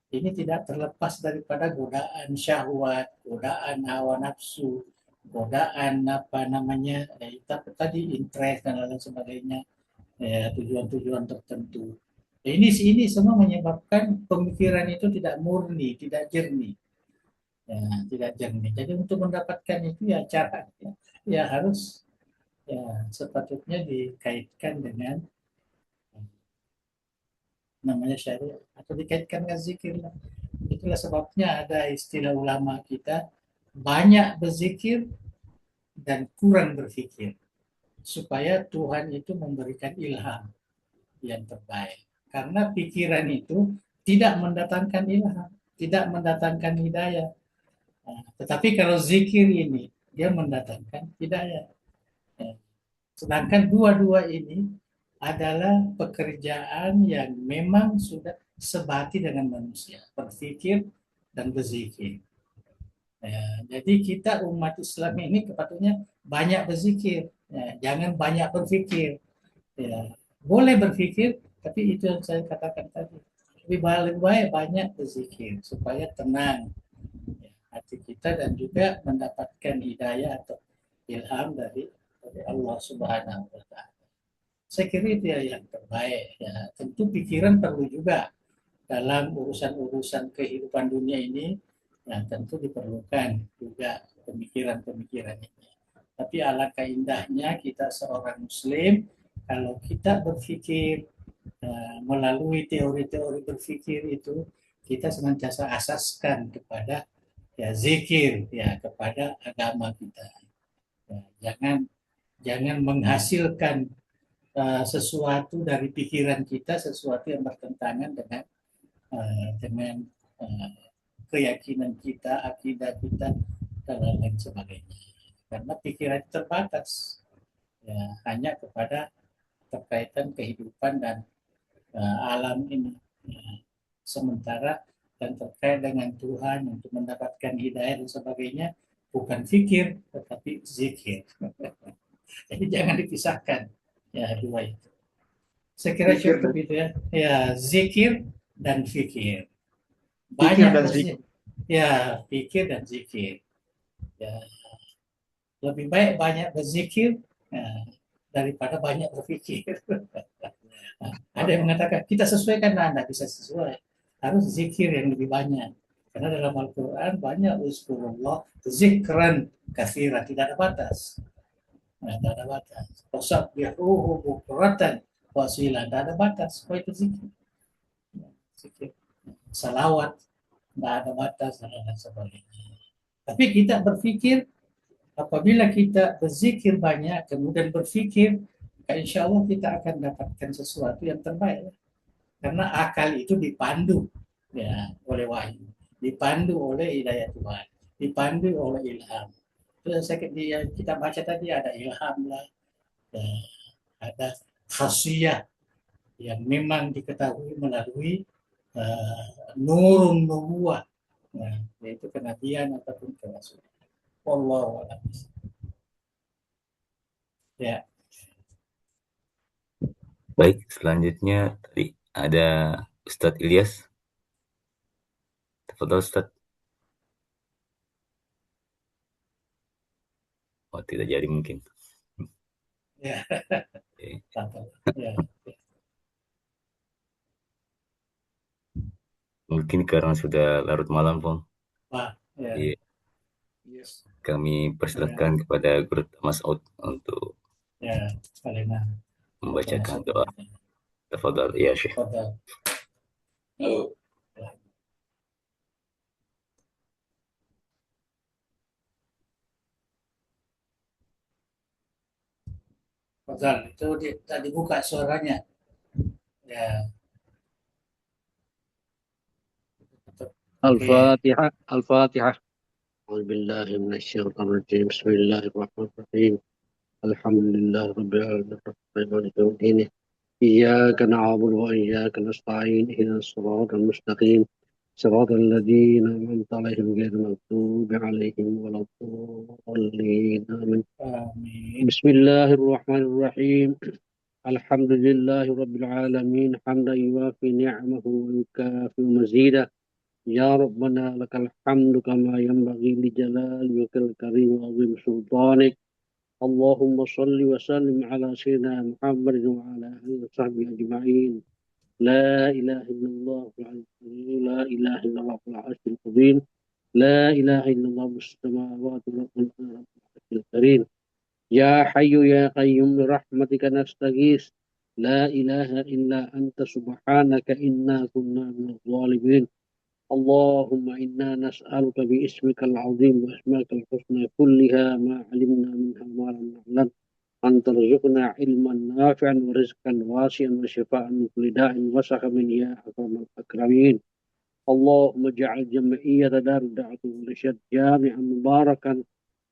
tidak terlepas daripada godaan syahwat, godaan hawa nafsu, godaan apa namanya tadi interest dan lain sebagainya, tujuan-tujuan tertentu. Ini semua menyebabkan pemikiran itu tidak murni, tidak jernih, tidak jernih. Jadi untuk mendapatkan itu ya caranya ya harus ya sepatutnya dikaitkan dengan namanya syariat atau dikaitkan dengan zikir. Itulah sebabnya ada istilah ulama kita, banyak berzikir dan kurang berpikir, supaya Tuhan itu memberikan ilham yang terbaik. Karena pikiran itu tidak mendatangkan ilham, tidak mendatangkan hidayah. Nah, tetapi kalau zikir ini, dia mendatangkan hidayah. Sedangkan dua-dua ini adalah pekerjaan yang memang sudah sebati dengan manusia, berpikir dan berzikir. Ya, jadi kita umat Islam ini sepatutnya banyak berzikir, ya, jangan banyak berpikir. Ya, boleh berpikir, tapi itu yang saya katakan tadi. Lebih baik banyak berzikir supaya tenang ya, hati kita dan juga mendapatkan hidayah atau ilham dari Allah Subhanahu wa Ta'ala. Saya kira itu ya yang terbaik. Ya, tentu pikiran perlu juga, dalam urusan-urusan kehidupan dunia ini, nah tentu diperlukan juga pemikiran-pemikiran ini. Tapi alangkah indahnya kita seorang Muslim kalau kita berpikir melalui teori-teori berpikir itu kita senantiasa asaskan kepada ya zikir ya kepada agama kita. Ya, jangan menghasilkan sesuatu dari pikiran kita, sesuatu yang bertentangan dengan keyakinan kita, akidah kita, dan lain sebagainya. Karena pikiran terbatas, ya, hanya kepada terkaitan kehidupan dan alam ini. Ya. Sementara dan terkait dengan Tuhan untuk mendapatkan hidayah dan sebagainya, bukan fikir, tetapi zikir. Jadi jangan dipisahkan ya dua itu. Saya kira cukup itu ya. Ya, zikir dan fikir. Banyak dan zikir. Ya, fikir dan zikir. Ya, lebih baik banyak berzikir ya, daripada banyak berfikir. Nah, ada yang mengatakan kita sesuaikan, tidak bisa sesuai. Harus zikir yang lebih banyak. Karena dalam Al-Quran banyak uzkurullah zikran katsiran, tidak ada batas. Nah, tidak ada batas. Wasabbihuhu bukratan wasila, tidak ada batas. Oh, itu zikir. Zikir. Salawat, tidak ada batas dan lain sebagainya. Tapi kita berpikir, apabila kita berzikir banyak, kemudian berpikir, maka insya Allah kita akan dapatkan sesuatu yang terbaik. Karena akal itu dipandu ya, oleh wahyu, dipandu oleh hidayah Tuhan, dipandu oleh ilham. Itu yang kita baca tadi ada ilham lah, ya, ada khasiyah yang memang diketahui melalui nurun nubuwah, yaitu kenabian ataupun kerasulan. Wallahu a'lam. Ya. Baik, selanjutnya tadi ada Ustadz Ilyas. Tafadhol Ustadz. Oh, tidak jadi mungkin. Ya. Okay. Ya. Mungkin karena sudah larut malam, Pong. Wah, ya. Jadi, kami persilakan kepada Guru Mas'ud untuk membacakan doa. Tafadhal ya Syekh. Fadhal, itu tadi buka suaranya. Ya. الفاتحة الفاتحة أعوذ بالله من الشيطان الرجيم بسم الله الرحمن الرحيم الحمد لله رب العالمين الرحمن مالك يوم الدين إياك نعبد وإياك نستعين اهدنا الصراط المستقيم صراط الذين أنعمت عليهم غير المغضوب عليهم ولا الضالين آمين بسم الله الرحمن الرحيم الحمد لله رب العالمين حمدا يوافي نعمه ويكافئ مزيده يا ربنا لك الحمد كما ينبغي لجلال وجهك الكريم وعظيم سلطانك اللهم صل وسلم على سيدنا محمد وعلى آله وصحبه أجمعين لا إله إلا الله لا إله إلا الله العرش العظيم لا إله إلا الله في السماوات والأرض الكريم يا حي يا قيوم برحمتك نستغيث لا إله إلا أنت سبحانك إنا كنا من الظالمين اللهم إنا نسألك باسمك العظيم وأسمائك الحسنى كلها ما علمنا منها ما لم نعلم أن ترزقنا علما نافعا ورزقا واسعا وشفاء من كل داء وسقم يا أكرم الأكرمين اللهم اجعل جمعية دار الدعوة والإرشاد جامعا مباركا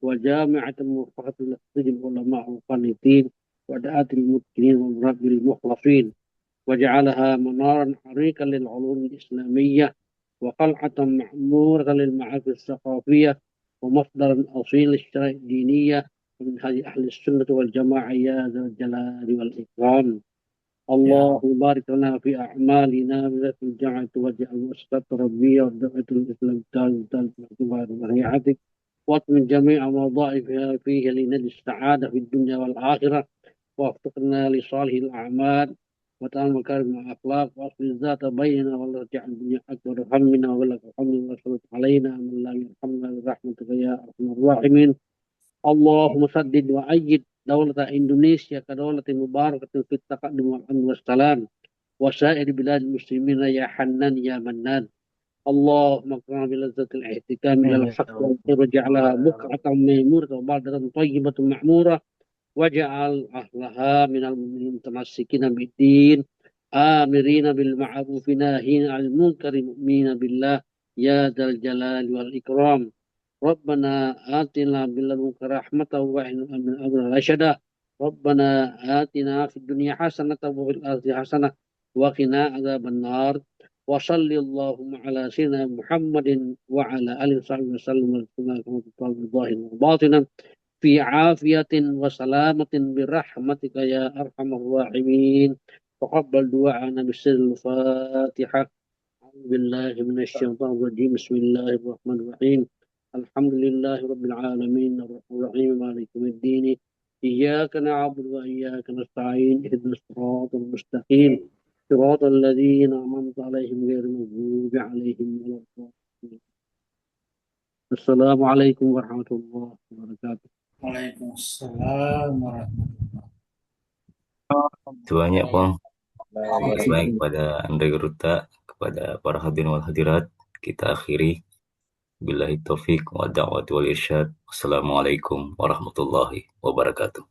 وجامعة موفقة لتخرج العلماء والقانتين ودعاة المتقين ومربي المخلصين واجعلها منارا حريقا للعلوم الإسلامية وقلعة معمورة للمعارف الثقافية ومصدرا أصيل للشرائع الدينية ومن هذه أهل السنة والجماعة يا ذا الجلال والإكرام اللهم بارك لنا في أعمالنا بذات الجامعة واجعل مؤسسة التربية والدعوة الإسلام ورعايتك واتمن جميع وظائفها فيه لنجد السعادة في الدنيا والآخرة ووفقنا لصالح الأعمال وتعالى مكارم الأخلاق وأصل الذات بيننا ولا تجعل الدنيا أكبر همنا ولا تحملنا ولا علينا من لا يرحمنا برحمتك يا أرحم الراحمين. اللهم سدد وأيد دولة إندونيسيا كدولة مباركة في التقدم والأمن والسلام وسائر بلاد المسلمين يا حنان يا منان. اللهم اكرم بلذة الاحتكام إلى الحق والخير وجعلها بقعة ميمونة وبلدة طيبة معمورة واجعل أهلها من المتمسكين بالدين آمرين بالمعروف ناهين عن المنكر مؤمنين بالله يا ذا الجلال والإكرام. ربنا آتنا من لدنك رحمة وهب من أمرنا رشدا. ربنا آتنا في الدنيا حسنة وفي الآخرة حسنة وقنا عذاب النار. وصل اللهم على سيدنا محمد وعلى آله وصحبه وسلم ظاهرا وباطنا في عافية وسلامة برحمتك يا أرحم الراحمين. تقبل دعاءنا بسر الفاتحة. أعوذ بالله من الشيطان الرجيم. بسم الله الرحمن الرحيم. الحمد لله رب العالمين الرحمن الرحيم مالك يوم الدين. إياك نعبد وإياك نستعين اهدنا الصراط المستقيم صراط الذين أنعمت عليهم غير المغضوب عليهم ولا الضالين. السلام عليكم ورحمة الله وبركاته. Waalaikumsalam warahmatullahi Terima kasih banyak, Bang. Terima kasih kepada Anda Geruta, kepada para hadirin wal hadirat. Kita akhiri. Billahi taufiq wa da'wati wal irsyad. Wassalamualaikum warahmatullahi wabarakatuh.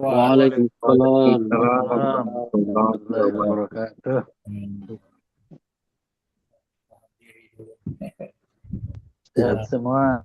Waalaikumsalam Waalaikumsalam warahmatullahi wabarakatuh. wabarakatuh. Sehat semua.